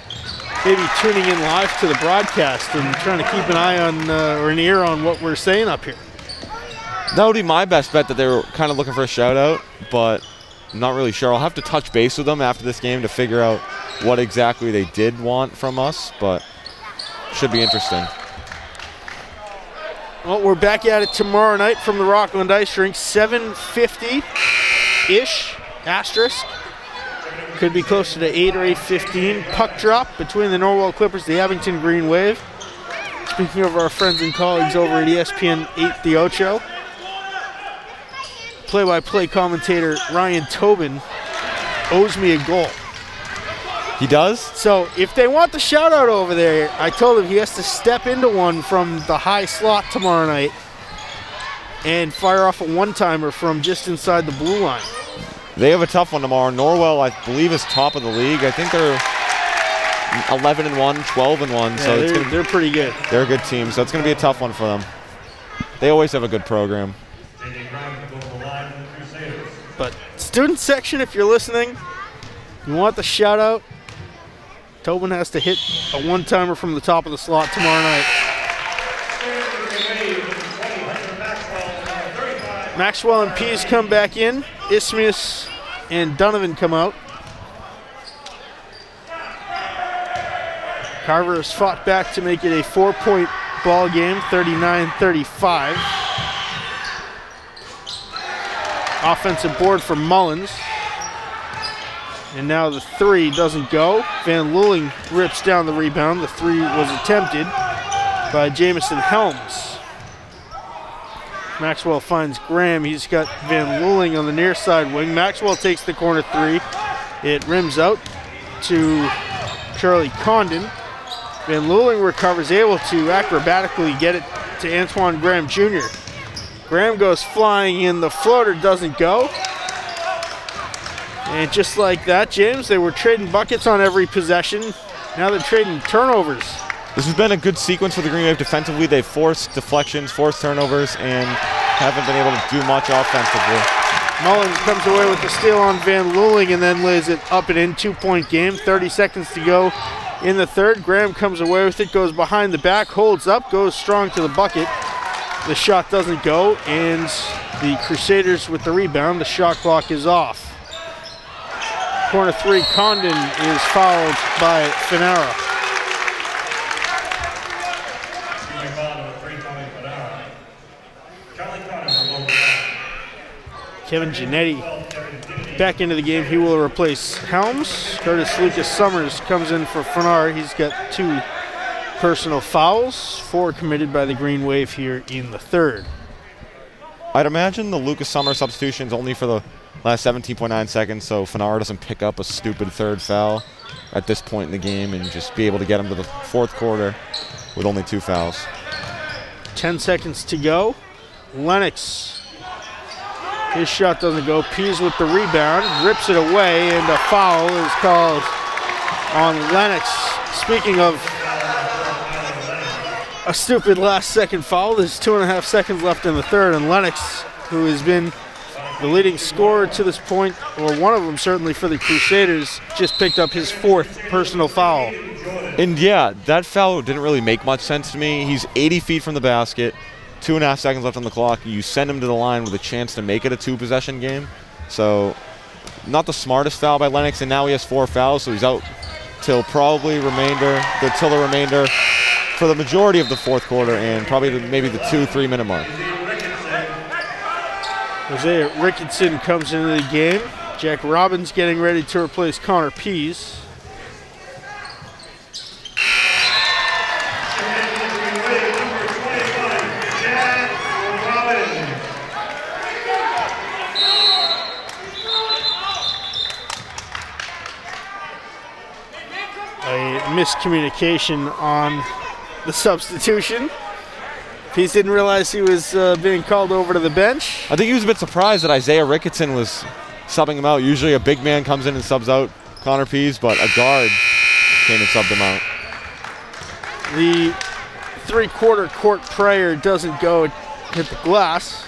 may be tuning in live to the broadcast and trying to keep an eye on or an ear on what we're saying up here. That would be my best bet, that they were kind of looking for a shout-out, but I'm not really sure. I'll have to touch base with them after this game to figure out what exactly they did want from us, but should be interesting. Well, we're back at it tomorrow night from the Rockland Ice Rink, 7:50-ish, asterisk. Could be closer to 8 or 8:15. Puck drop between the Norwell Clippers, the Abington Green Wave. Speaking of our friends and colleagues over at ESPN 8 The Ocho, play-by-play commentator Ryan Tobin owes me a goal. He does? So if they want the shout-out over there, I told him he has to step into one from the high slot tomorrow night and fire off a one-timer from just inside the blue line. They have a tough one tomorrow. Norwell, I believe, is top of the league. I think they're 11-1, 12-1. So yeah, they're pretty good. They're a good team, so it's going to be a tough one for them. They always have a good program. But student section, if you're listening, you want the shout out, Tobin has to hit a one-timer from the top of the slot tomorrow night. Maxwell and Pease come back in. Isthmius and Donovan come out. Carver has fought back to make it a 4-point ball game, 39-35. Offensive board for Mullins. And now the three doesn't go. Van Luling rips down the rebound. The three was attempted by Jamison Helms. Maxwell finds Graham. He's got Van Luling on the near side wing. Maxwell takes the corner three. It rims out to Charlie Condon. Van Luling recovers, able to acrobatically get it to Antoine Graham Jr. Graham goes flying in. The floater doesn't go. And just like that, James, they were trading buckets on every possession. Now they're trading turnovers. This has been a good sequence for the Green Wave defensively. They've forced deflections, forced turnovers, and haven't been able to do much offensively. Mullins comes away with the steal on Van Luling and then lays it up and in. 2-point game, 30 seconds to go in the third. Graham comes away with it, goes behind the back, holds up, goes strong to the bucket. The shot doesn't go, and the Crusaders with the rebound. The shot clock is off. Corner three, Condon is fouled by Finara. Kevin Giannetti back into the game. He will replace Helms. Curtis Lucas Summers comes in for Finara. He's got 2 personal fouls, 4 committed by the Green Wave here in the third. I'd imagine the Lucas Summers substitution is only for the last 17.9 seconds, so Finara doesn't pick up a stupid third foul at this point in the game and just be able to get him to the fourth quarter with only 2 fouls. 10 seconds to go. Lennox, his shot doesn't go. Pease with the rebound, rips it away, and a foul is called on Lennox. Speaking of a stupid last-second foul, there's 2.5 seconds left in the third, and Lennox, who has been the leading scorer to this point, or one of them certainly for the Crusaders, just picked up his 4th personal foul. And yeah, that foul didn't really make much sense to me. He's 80 feet from the basket, 2.5 seconds left on the clock. You send him to the line with a chance to make it a 2-possession game. So not the smartest foul by Lennox, and now he has 4 fouls, so he's out till probably the remainder for the majority of the fourth quarter and probably maybe the 2-3 minute mark. Isaiah Ricketson comes into the game. Jack Robbins getting ready to replace Connor Pease. A miscommunication on the substitution. Pease didn't realize he was being called over to the bench. I think he was a bit surprised that Isaiah Ricketson was subbing him out. Usually a big man comes in and subs out Connor Pease, but a guard came and subbed him out. The 3-quarter court prayer doesn't go, hit the glass.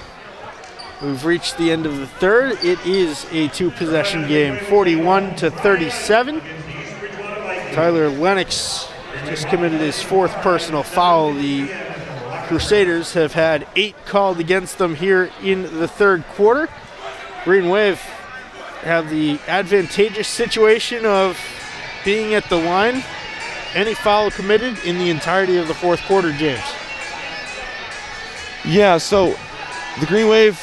We've reached the end of the third. It is a 2-possession game, 41-37. Tyler Lennox just committed his 4th personal foul. The Crusaders have had 8 called against them here in the third quarter. Green Wave have the advantageous situation of being at the line. Any foul committed in the entirety of the fourth quarter, James. Yeah, so the Green Wave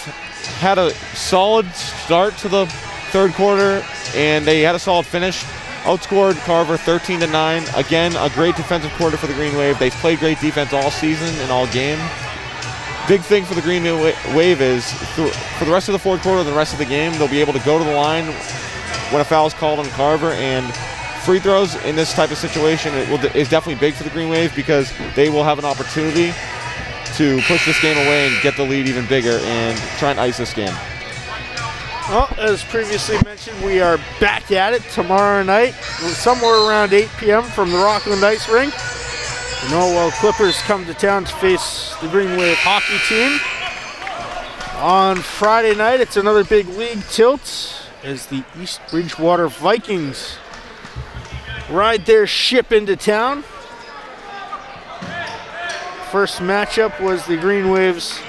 had a solid start to the third quarter, and they had a solid finish. Outscored Carver 13-9. Again, a great defensive quarter for the Green Wave. They've played great defense all season and all game. Big thing for the Green Wave is for the rest of the fourth quarter and the rest of the game, they'll be able to go to the line when a foul is called on Carver, and free throws in this type of situation is definitely big for the Green Wave because they will have an opportunity to push this game away and get the lead even bigger and try and ice this game. Well, as previously mentioned, we are back at it tomorrow night, somewhere around 8 p.m. from the Rockland Ice Rink. The Norwell Clippers come to town to face the Green Wave hockey team. On Friday night, it's another big league tilt as the East Bridgewater Vikings ride their ship into town. First matchup was the Green Wave's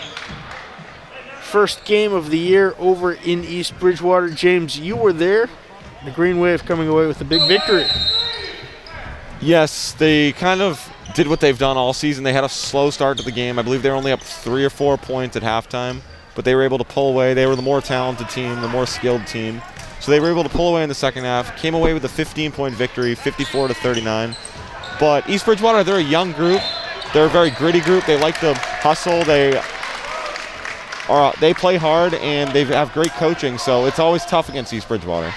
first game of the year over in East Bridgewater. James, you were there. The Green Wave coming away with a big victory. Yes, they kind of did what they've done all season. They had a slow start to the game. I believe they were only up 3 or 4 points at halftime, but they were able to pull away. They were the more talented team, the more skilled team. So they were able to pull away in the second half, came away with a 15-point victory, 54-39. But East Bridgewater, they're a young group. They're a very gritty group. They like to hustle. They play hard, and they have great coaching, so it's always tough against East Bridgewater.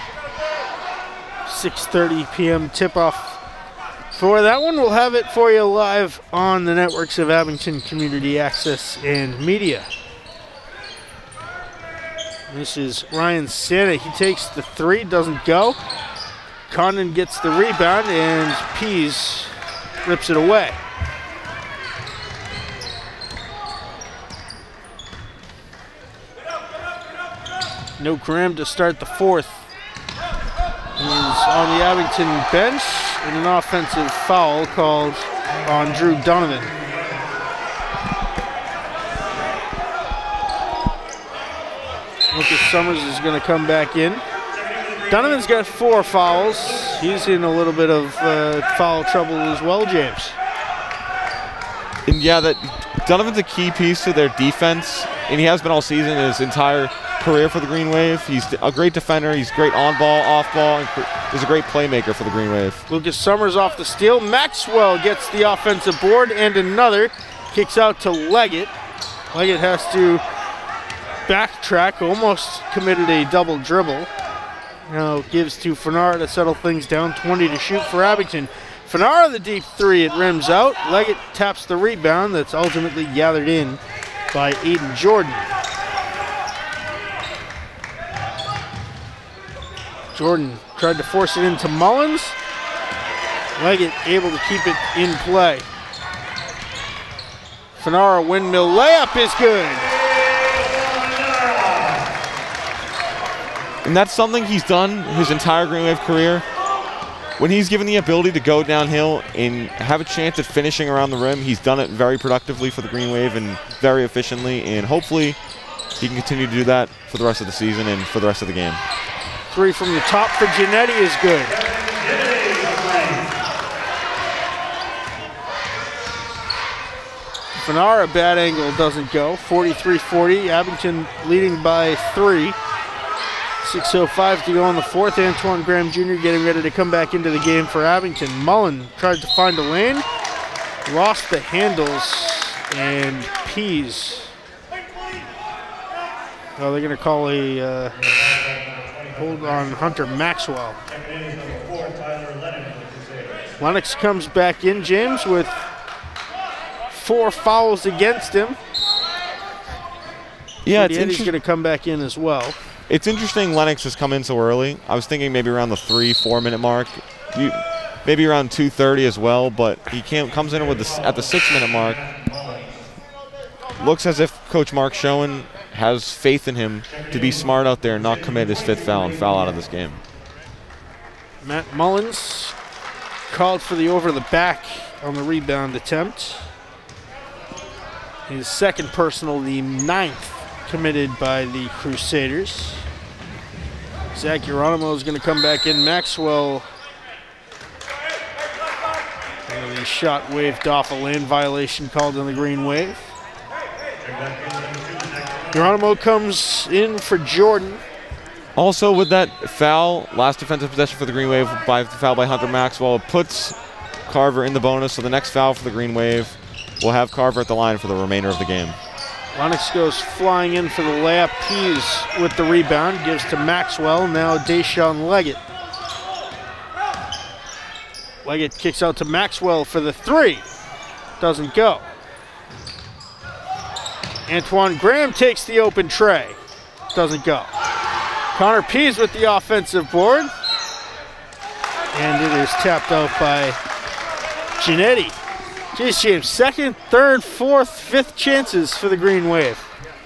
6:30 p.m. tip-off for that one. We'll have it for you live on the networks of Abington Community Access and Media. This is Ryan Santa. He takes the 3, doesn't go. Condon gets the rebound, and Pease rips it away. No Graham to start the fourth. He's on the Abington bench, and an offensive foul called on Drew Donovan. Lucas Summers is going to come back in. Donovan's got 4 fouls. He's in a little bit of foul trouble as well, James. And yeah, Donovan's a key piece to their defense, and he has been all season in his entire career for the Green Wave. He's a great defender. He's great on ball, off ball, and he's a great playmaker for the Green Wave. Lucas Summers off the steal. Maxwell gets the offensive board, and another kicks out to Leggett. Leggett has to backtrack, almost committed a double dribble. Now gives to Fenara to settle things down. 20 to shoot for Abington. Fenara the deep 3, it rims out. Leggett taps the rebound that's ultimately gathered in by Aiden Jordan. Jordan tried to force it into Mullins. Leggett able to keep it in play. Fenara windmill layup is good. And that's something he's done his entire Green Wave career. When he's given the ability to go downhill and have a chance at finishing around the rim, he's done it very productively for the Green Wave and very efficiently, and hopefully he can continue to do that for the rest of the season and for the rest of the game. 3 from the top for Giannetti is good. Fenara, bad angle, doesn't go. 43-40, Abington leading by 3. 6:05 to go in the 4th. Antoine Graham Jr. getting ready to come back into the game for Abington. Mullen tried to find a lane, lost the handles, and Pease. Oh, they're going to call a hold on Hunter Maxwell. Lennox comes back in, James, with 4 fouls against him. Yeah, he's going to come back in as well. It's interesting Lennox has come in so early. I was thinking maybe around the 3-4 minute mark, maybe around 2:30 as well, but he comes in with at the 6 minute mark. Looks as if Coach Mark Schoen has faith in him to be smart out there and not commit his 5th foul and foul out of this game. Matt Mullins called for the over the back on the rebound attempt. His 2nd personal, the 9th committed by the Crusaders. Zach Geronimo is going to come back in. Maxwell, the shot waved off, a lane violation called on the Green Wave. Geronimo comes in for Jordan. Also with that foul, last defensive possession for the Green Wave, foul by Hunter Maxwell, it puts Carver in the bonus, so the next foul for the Green Wave will have Carver at the line for the remainder of the game. Lennox goes flying in for the layup. Pease with the rebound, gives to Maxwell. Now Deshaun Leggett. Leggett kicks out to Maxwell for the 3. Doesn't go. Antoine Graham takes the open tray. Doesn't go. Connor Pease with the offensive board. And it is tapped out by Giannetti. Geez, James, 2nd, 3rd, 4th, 5th chances for the Green Wave.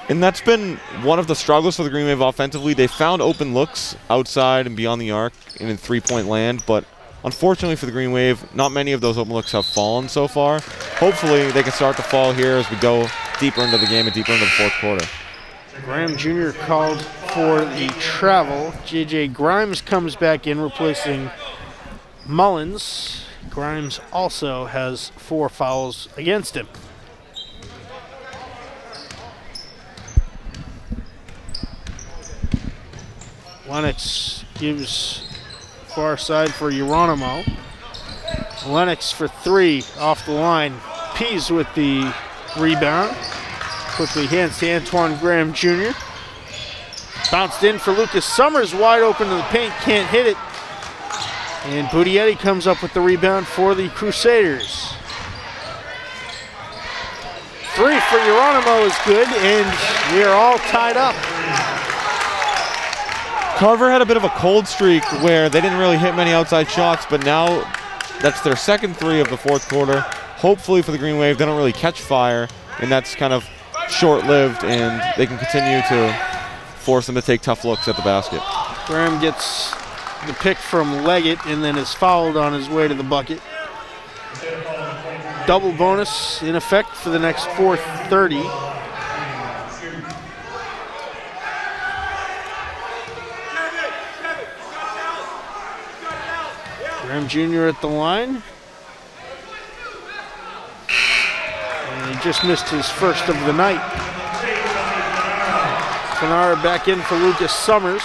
And that's been one of the struggles for the Green Wave offensively. They found open looks outside and beyond the arc and in 3-point land, but unfortunately for the Green Wave, not many of those open looks have fallen so far. Hopefully they can start to fall here as we go deeper into the game and deeper into the 4th quarter. Graham Jr. called for the travel. J.J. Grimes comes back in, replacing Mullins. Grimes also has 4 fouls against him. Lennox gives far side for Geronimo. Lennox for 3 off the line. Pease with the rebound. Quickly hands to Antoine Graham Jr. Bounced in for Lucas Summers, wide open to the paint, can't hit it. And Budietti comes up with the rebound for the Crusaders. 3 for Geronimo is good, and we are all tied up. Carver had a bit of a cold streak where they didn't really hit many outside shots, but now that's their 2nd 3 of the 4th quarter. Hopefully for the Green Wave, they don't really catch fire, and that's kind of short-lived, and they can continue to force them to take tough looks at the basket. Graham gets the pick from Leggett and then is fouled on his way to the bucket. Double bonus in effect for the next 4:30. Graham Jr. at the line. And he just missed his first of the night. Fanara back in for Lucas Summers.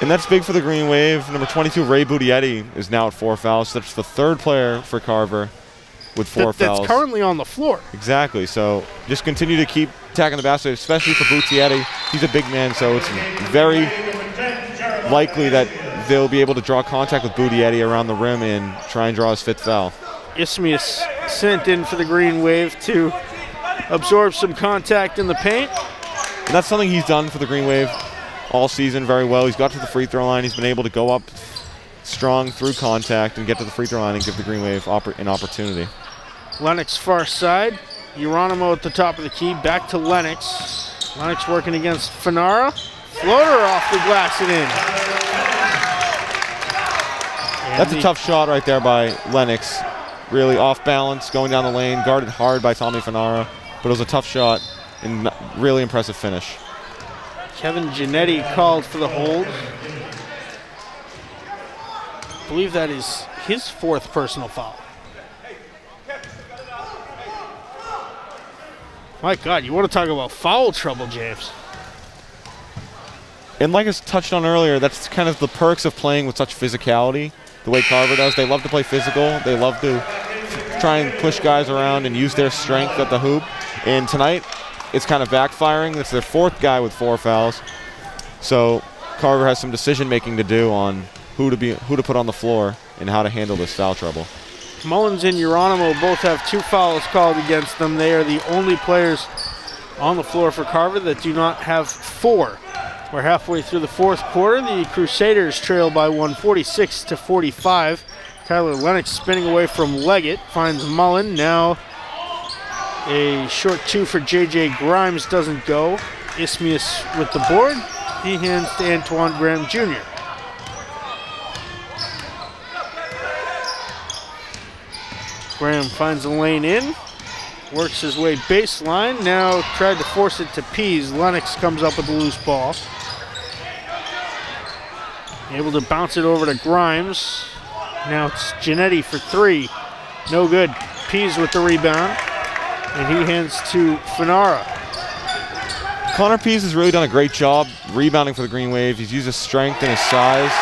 And that's big for the Green Wave. Number 22, Ray Budietti, is now at 4 fouls. That's the third player for Carver with 4 fouls. That's currently on the floor. Exactly. So just continue to keep attacking the basket, especially for Budietti. He's a big man, so it's very likely that they'll be able to draw contact with Budietti around the rim and try and draw his 5th foul. Ismius sent in for the Green Wave to absorb some contact in the paint. And that's something he's done for the Green Wave all season very well. He's got to the free throw line. He's been able to go up strong through contact and get to the free throw line and give the Green Wave an opportunity. Lennox far side. Geronimo at the top of the key. Back to Lennox. Lennox working against Fanara. Floater off the glass and in. That's a tough shot right there by Lennox. Really off balance, going down the lane, guarded hard by Tommy Fanara. But it was a tough shot and really impressive finish. Kevin Giannetti called for the hold. I believe that is his 4th personal foul. My God, you want to talk about foul trouble, James. And like I touched on earlier, that's kind of the perks of playing with such physicality, the way Carver does. They love to play physical. They love to try and push guys around and use their strength at the hoop. And tonight, it's kind of backfiring. It's their 4th guy with 4 fouls. So Carver has some decision-making to do on who to put on the floor and how to handle this foul trouble. Mullins and Geronimo both have 2 fouls called against them. They are the only players on the floor for Carver that do not have 4. We're halfway through the 4th quarter. The Crusaders trail by 146-45. Tyler Lennox spinning away from Leggett, finds Mullen. Now a short 2 for J.J. Grimes doesn't go. Ismius with the board. He hands to Antoine Graham Jr. Graham finds a lane in. Works his way baseline. Now tried to force it to Pease. Lennox comes up with the loose ball. Able to bounce it over to Grimes. Now it's Giannetti for 3. No good. Pease with the rebound. And he hands to Fanara. Connor Pease has really done a great job rebounding for the Green Wave. He's used his strength and his size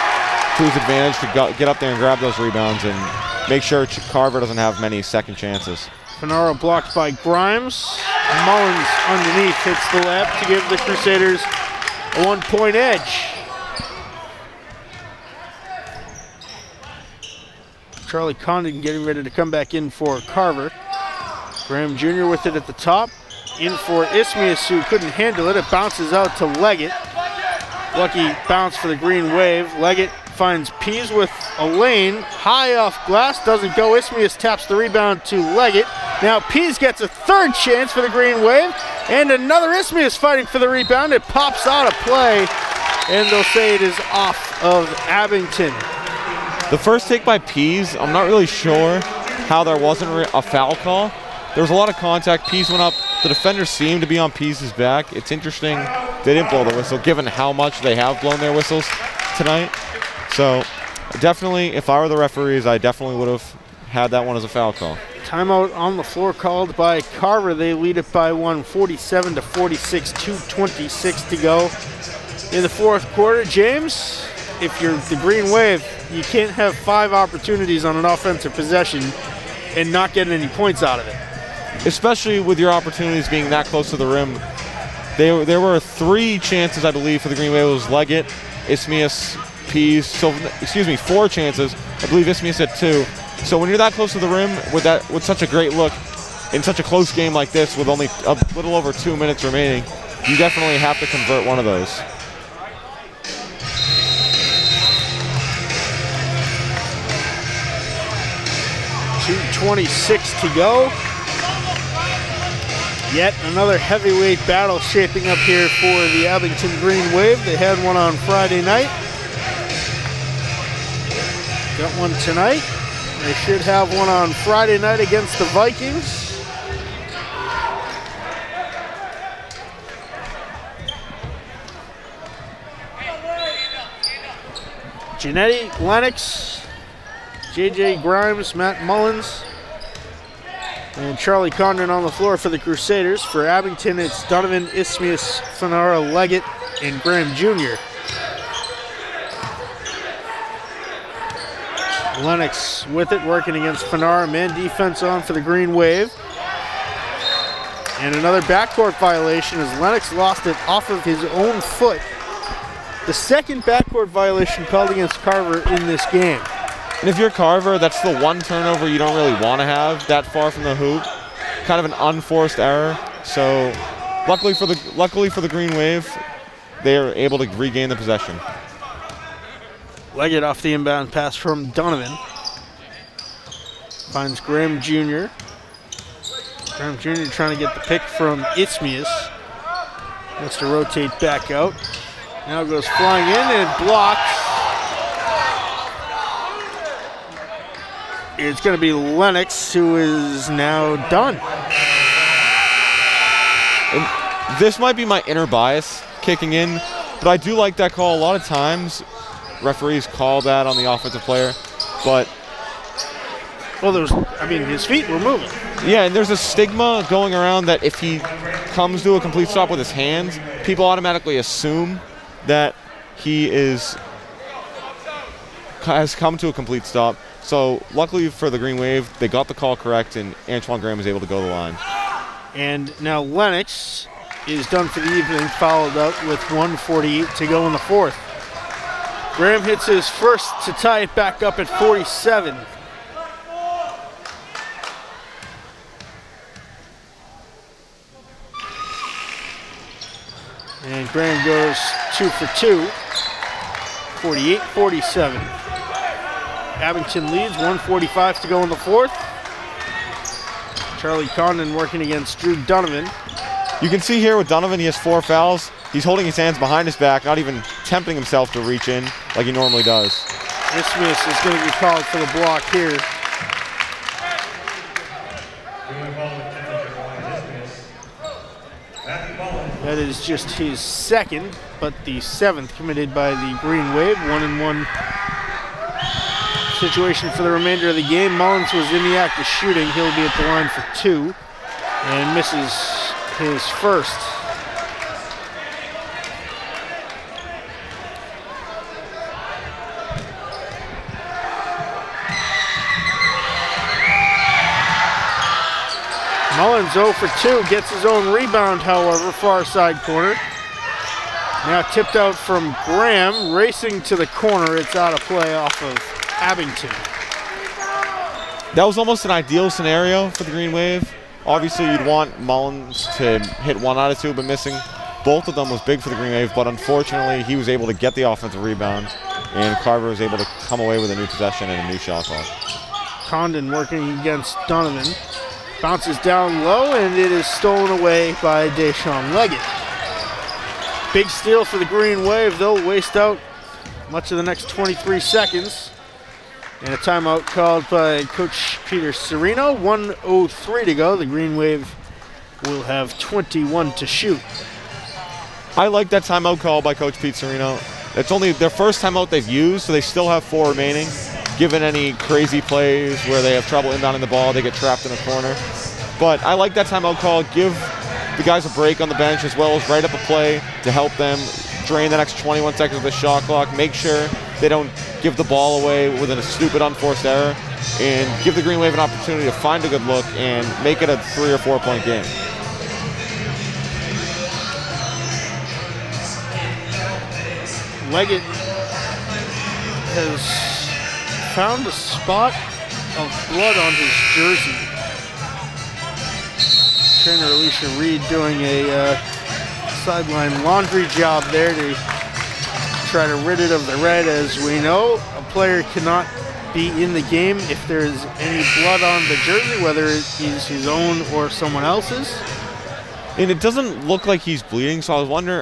to his advantage to get up there and grab those rebounds and make sure Carver doesn't have many second chances. Fanara blocked by Grimes. Mullins underneath hits the lap to give the Crusaders a 1-point edge. Charlie Condon getting ready to come back in for Carver. Graham Jr. with it at the top. In for Ismius, who couldn't handle it. It bounces out to Leggett. Lucky bounce for the Green Wave. Leggett finds Pease with a lane. High off glass, doesn't go. Ismius taps the rebound to Leggett. Now Pease gets a 3rd chance for the Green Wave. And another Ismius fighting for the rebound. It pops out of play. And they'll say it is off of Abington. The first take by Pease, I'm not really sure how there wasn't a foul call. There was a lot of contact. Pease went up. The defenders seemed to be on Pease's back. It's interesting they didn't blow the whistle, given how much they have blown their whistles tonight. So definitely, if I were the referees, I definitely would have had that one as a foul call. Timeout on the floor called by Carver. They lead it by 147-46, 2:26 to go in the 4th quarter. James, if you're the Green Wave, you can't have 5 opportunities on an offensive possession and not get any points out of it. Especially with your opportunities being that close to the rim. There were 3 chances, I believe, for the Green Wave. It was Leggett, Ismius, Pease. So, 4 chances. I believe Ismius had 2. So when you're that close to the rim with such a great look in such a close game like this with only a little over 2 minutes remaining, you definitely have to convert one of those. .26 to go. Yet another heavyweight battle shaping up here for the Abington Green Wave. They had one on Friday night. Got one tonight. They should have one on Friday night against the Vikings. Giannetti, Lennox, J.J. Grimes, Matt Mullins, and Charlie Condon on the floor for the Crusaders. For Abington, it's Donovan, Isthmius, Fanara, Leggett, and Graham Jr. Lennox with it, working against Fanara. Man defense on for the Green Wave. And another backcourt violation as Lennox lost it off of his own foot. The second backcourt violation called against Carver in this game. And if you're Carver, that's the one turnover you don't really want to have that far from the hoop. Kind of an unforced error. So luckily for the Green Wave, they are able to regain the possession. Leggett off the inbound pass from Donovan. Finds Graham Jr. Graham Jr. trying to get the pick from Isthmius. Wants to rotate back out. Now goes flying in and blocks. It's going to be Lennox, who is now done. And this might be my inner bias kicking in, but I do like that call. A lot of times, referees call that on the offensive player, but well, his feet were moving. Yeah, and there's a stigma going around that if he comes to a complete stop with his hands, people automatically assume that he has come to a complete stop. So luckily for the Green Wave, they got the call correct, and Antoine Graham was able to go to the line. And now Lennox is done for the evening, followed up with 1:48 to go in the fourth. Graham hits his first to tie it back up at 47. And Graham goes 2 for 2, 48-47. Abington leads, 1:45 to go in the fourth. Charlie Condon working against Drew Donovan. You can see here with Donovan, he has 4 fouls. He's holding his hands behind his back, not even tempting himself to reach in like he normally does. Isthmius is going to be called for the block here. That is just his second, but the 7th committed by the Green Wave. 1-and-1 situation for the remainder of the game. Mullins was in the act of shooting. He'll be at the line for 2 and misses his first. Mullins 0 for 2, gets his own rebound, however, far side corner. Now tipped out from Graham, racing to the corner. It's out of play off of Abington. That was almost an ideal scenario for the Green Wave. Obviously, you'd want Mullins to hit 1 out of 2, but missing both of them was big for the Green Wave, but unfortunately, he was able to get the offensive rebound, and Carver was able to come away with a new possession and a new shot clock. Condon working against Donovan. Bounces down low, and it is stolen away by Deshaun Leggett. Big steal for the Green Wave. They'll waste out much of the next 23 seconds. And a timeout called by Coach Peter Serino. 1:03 to go. The Green Wave will have 21 to shoot. I like that timeout call by Coach Pete Serino. It's only their first timeout they've used, so they still have 4 remaining. Given any crazy plays where they have trouble inbounding the ball, they get trapped in a corner. But I like that timeout call. Give the guys a break on the bench as well as write up a play to help them drain the next 21 seconds of the shot clock. Make sure they don't give the ball away with a stupid unforced error, and give the Green Wave an opportunity to find a good look and make it a 3 or 4 point game. Leggett has found a spot of blood on his jersey. Trainer Alicia Reed doing a sideline laundry job there to try to rid it of the red. As we know, a player cannot be in the game if there is any blood on the jersey, whether it is his own or someone else's. And it doesn't look like he's bleeding, so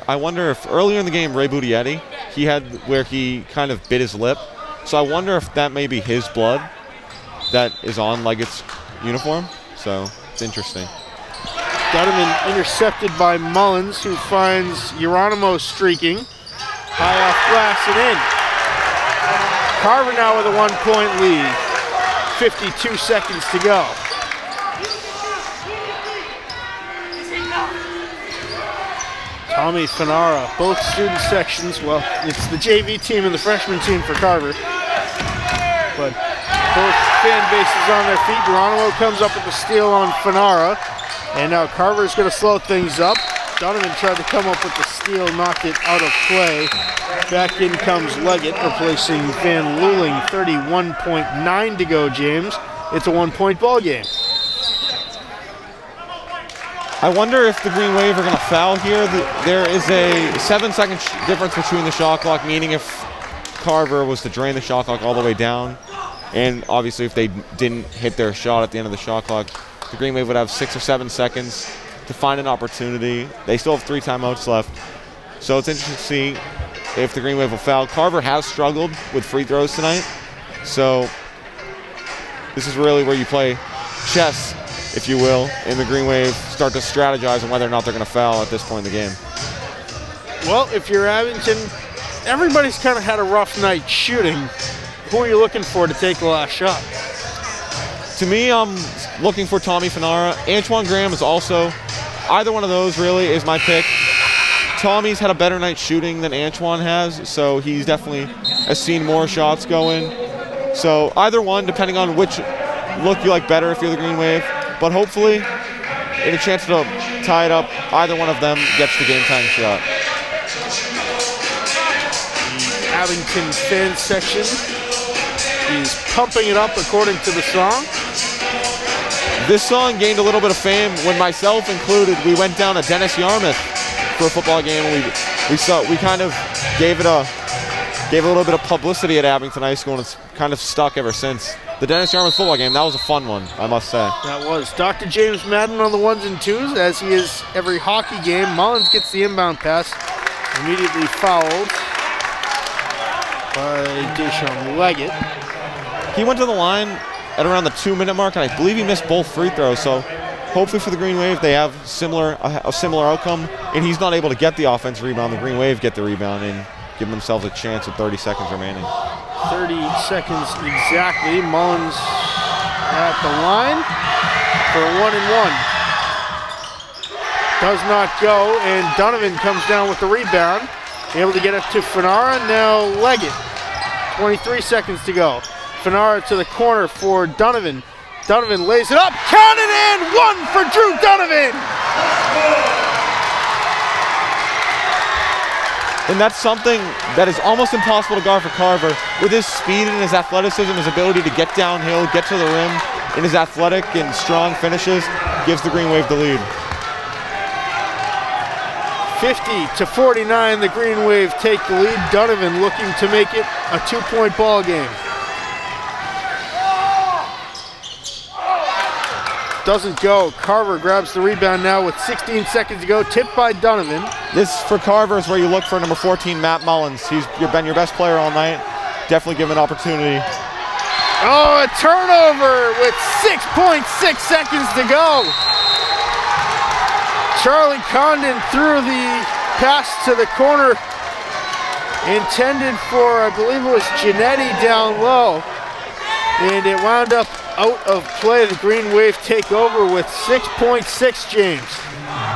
I wonder if earlier in the game, Ray Budietti, he had where he kind of bit his lip. So I wonder if that may be his blood that is on Leggett's uniform. So it's interesting. Donovan intercepted by Mullins, who finds Geronimo streaking. High off glass and in. Carver now with a 1-point lead. 52 seconds to go. Tommy Fanara, both student sections. Well, it's the JV team and the freshman team for Carver. But both fan bases on their feet. Geronimo comes up with the steal on Fanara. And now Carver's going to slow things up. Donovan tried to come up with the steal, knocked it out of play. Back in comes Leggett, replacing Van Luling. 31.9 to go, James. It's a 1-point ball game. I wonder if the Green Wave are going to foul here. There is a 7-second difference between the shot clock, meaning if Carver was to drain the shot clock all the way down, and obviously if they didn't hit their shot at the end of the shot clock, the Green Wave would have 6 or 7 seconds to find an opportunity. They still have 3 timeouts left, so it's interesting to see if the Green Wave will foul. Carver has struggled with free throws tonight, so this is really where you play chess, if you will, and the Green Wave start to strategize on whether or not they're going to foul at this point in the game. Well, if you're Abington, everybody's kind of had a rough night shooting. Who are you looking for to take the last shot? To me, I'm looking for Tommy Fanara. Antoine Graham is also, either one of those really is my pick. Tommy's had a better night shooting than Antoine has, so he's definitely has seen more shots going. So either one, depending on which look you like better if you're the Green Wave. But hopefully, in a chance to tie it up, either one of them gets the game-time shot. The Abington fan section is pumping it up according to the song. This song gained a little bit of fame when myself included. We went down to Dennis Yarmouth for a football game. We kind of gave it a little bit of publicity at Abington High School, and it's kind of stuck ever since. The Dennis Yarmouth football game, that was a fun one, I must say. That was. Dr. James Madden on the 1s and 2s, as he is every hockey game. Mullins gets the inbound pass, immediately fouled by Deshaun Leggett. He went to the line at around the 2-minute mark, and I believe he missed both free throws, so hopefully for the Green Wave they have a similar outcome, and he's not able to get the offensive rebound. The Green Wave get the rebound and give themselves a chance with 30 seconds remaining. 30 seconds exactly. Mullins at the line for a 1-and-1. Does not go, and Donovan comes down with the rebound. Able to get it to Fanara. Now Leggett. 23 seconds to go. Fanara to the corner for Donovan. Donovan lays it up. Count it in! 1 for Drew Donovan! And that's something that is almost impossible to guard for Carver. With his speed and his athleticism, his ability to get downhill, get to the rim, and his athletic and strong finishes, gives the Green Wave the lead. 50-49, the Green Wave take the lead. Donovan looking to make it a 2-point ball game. Doesn't go. Carver grabs the rebound now with 16 seconds to go. Tipped by Donovan. This, for Carver, is where you look for number 14, Matt Mullins. He's been your best player all night. Definitely give him an opportunity. Oh, a turnover with 6.6 seconds to go. Charlie Condon threw the pass to the corner. Intended for, I believe it was Giannetti down low. And it wound up out of play. The Green Wave take over with 6.6, James.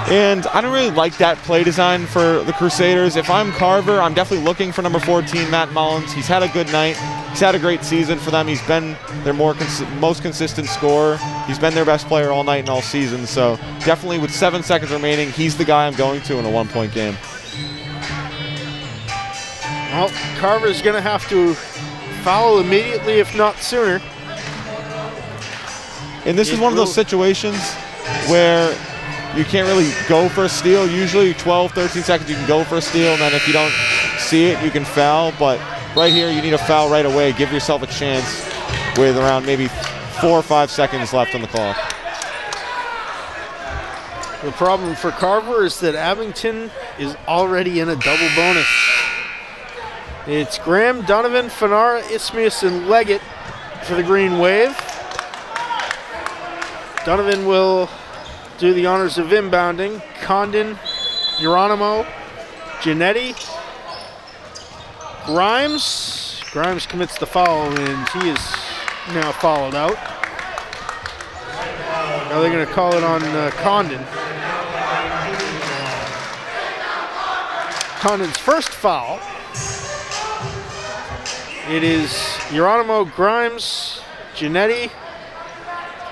And I don't really like that play design for the Crusaders. If I'm Carver, I'm definitely looking for number 14, Matt Mullins. He's had a good night. He's had a great season for them. He's been their most consistent scorer. He's been their best player all night and all season. So definitely with 7 seconds remaining, he's the guy I'm going to in a 1-point game. Well, Carver's going to have to foul immediately, if not sooner. And this is one of those situations where you can't really go for a steal. Usually 12, 13 seconds you can go for a steal, and then if you don't see it, you can foul. But right here, you need a foul right away. Give yourself a chance with around maybe 4 or 5 seconds left on the clock. The problem for Carver is that Abington is already in a double bonus. It's Graham, Donovan, Fanara, Ismius, and Leggett for the Green Wave. Donovan will do the honors of inbounding. Condon, Geronimo, Giannetti, Grimes. Grimes commits the foul, and he is now fouled out. Now they're going to call it on Condon. Condon's first foul. It is Geronimo, Grimes, Giannetti,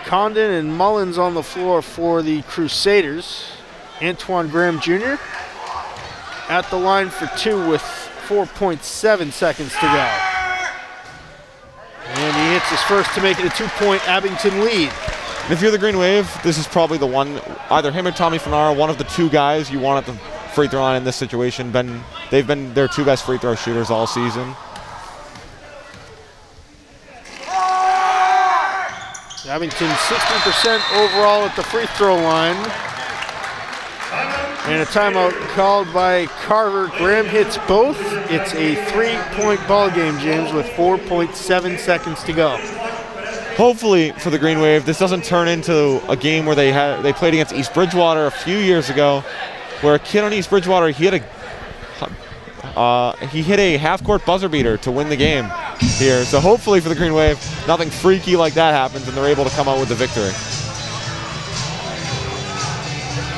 Condon, and Mullins on the floor for the Crusaders. Antoine Graham Jr. at the line for two with 4.7 seconds to go. And he hits his first to make it a 2-point Abington lead. And if you're the Green Wave, this is probably the one, either him or Tommy Fanara, one of the two guys you want at the free throw line in this situation. They've been their two best free throw shooters all season. Abington 60% overall at the free throw line. And a timeout called by Carver. Graham hits both. It's a 3-point ball game, James, with 4.7 seconds to go. Hopefully for the Green Wave, this doesn't turn into a game where they played against East Bridgewater a few years ago, where a kid on East Bridgewater, he hit a half-court buzzer beater to win the game here. So hopefully for the Green Wave, nothing freaky like that happens and they're able to come out with the victory.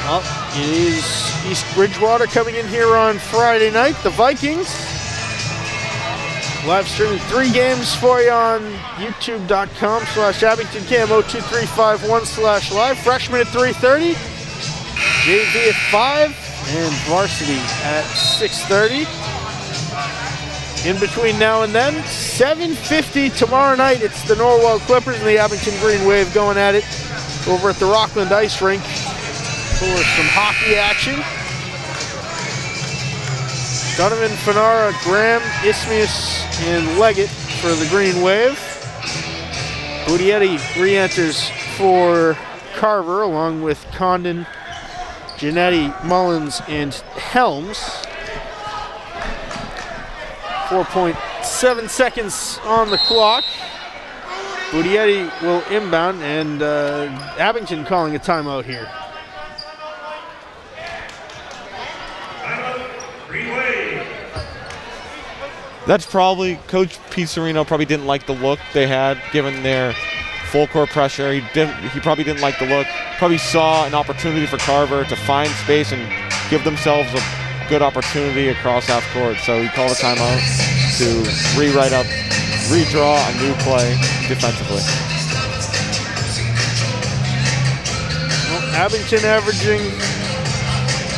Well, it is East Bridgewater coming in here on Friday night. The Vikings live streaming 3 games for you on youtube.com/AbingtonKMO2351/live. Freshman at 3:30, JV at 5, and Varsity at 6:30. In between now and then, 7:50 tomorrow night, it's the Norwell Clippers and the Abington Green Wave going at it over at the Rockland Ice Rink for some hockey action. Donovan, Fanara, Graham, Ismius, and Leggett for the Green Wave. Budietti re-enters for Carver along with Condon, Giannetti, Mullins, and Helms. 4.7 seconds on the clock. Budietti will inbound, and Abington calling a timeout here. That's probably, Coach Pete Serino probably didn't like the look they had given their full court pressure. He probably didn't like the look. Probably saw an opportunity for Carver to find space and give themselves a good opportunity across half court. So he called a timeout to redraw a new play defensively. Well, Abington averaging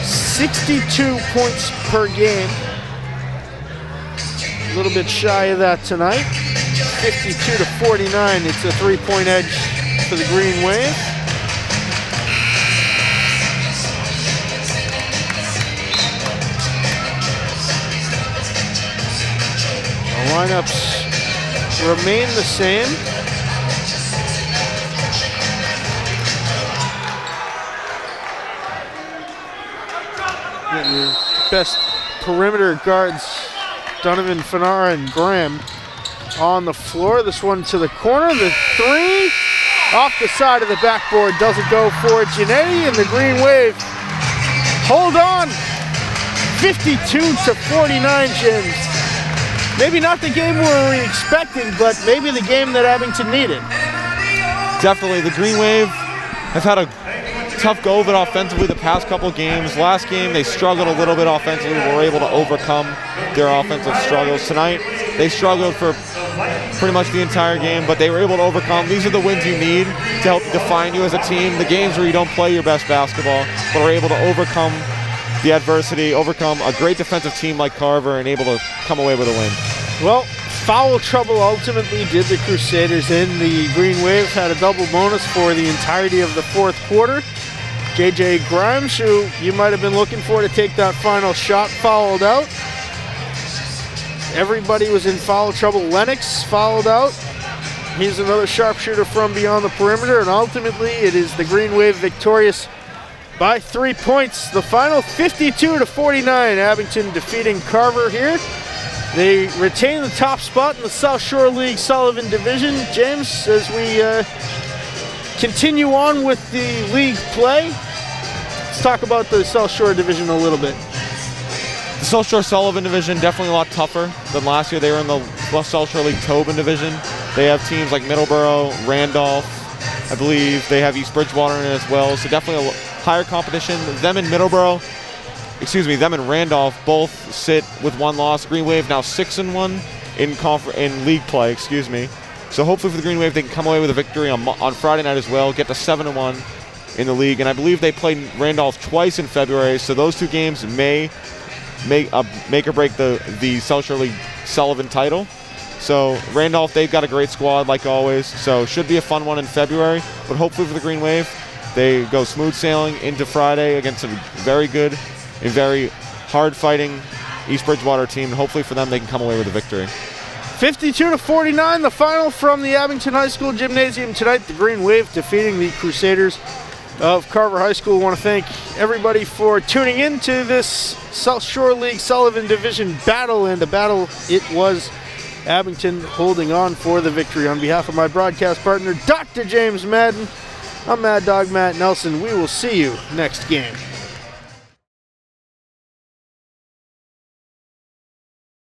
62 points per game. A little bit shy of that tonight. 52-49. It's a 3-point edge for the Green Wave. The lineups remain the same. Your best perimeter guards, Donovan, Fanara, and Graham on the floor. This one to the corner. The 3 off the side of the backboard doesn't go for Giannetti, and the Green Wave hold on. 52-49, James. Maybe not the game we were expecting, but maybe the game that Abington needed. Definitely. The Green Wave have had a tough go of it offensively the past couple of games. Last game, they struggled a little bit offensively. Were able to overcome their offensive struggles. Tonight, they struggled for pretty much the entire game, but they were able to overcome. These are the wins you need to help define you as a team. The games where you don't play your best basketball, but are able to overcome the adversity, overcome a great defensive team like Carver, and able to come away with a win. Well, foul trouble ultimately did the Crusaders in. The Green Wave had a double bonus for the entirety of the fourth quarter. J.J. Grimes, who you might have been looking for to take that final shot, fouled out. Everybody was in foul trouble. Lennox fouled out. He's another sharpshooter from beyond the perimeter, and ultimately it is the Green Wave victorious by 3 points. The final 52-49. Abington defeating Carver here. They retain the top spot in the South Shore League Sullivan Division. James, as we continue on with the league play, let's talk about the South Shore Division a little bit. The South Shore Sullivan Division, definitely a lot tougher than last year. They were in the South Shore League Tobin Division. They have teams like Middleborough, Randolph, I believe. They have East Bridgewater in it as well. So definitely a higher competition. Them and Randolph both sit with 1 loss. Green Wave now 6-1 in league play, So hopefully for the Green Wave, they can come away with a victory on Friday night as well, get to 7-1 in the league. And I believe they played Randolph twice in February, so those 2 games may make or break the South Shore League Sullivan title. So Randolph, they've got a great squad like always, so should be a fun one in February. But hopefully for the Green Wave, they go smooth sailing into Friday against a very good, a very hard-fighting East Bridgewater team. Hopefully for them, they can come away with a victory. 52-49, the final from the Abington High School Gymnasium tonight. The Green Wave defeating the Crusaders of Carver High School. I want to thank everybody for tuning in to this South Shore League Sullivan Division battle, and a battle it was. Abington holding on for the victory. On behalf of my broadcast partner, Dr. James Madden, I'm Mad Dog Matt Nelson. We will see you next game.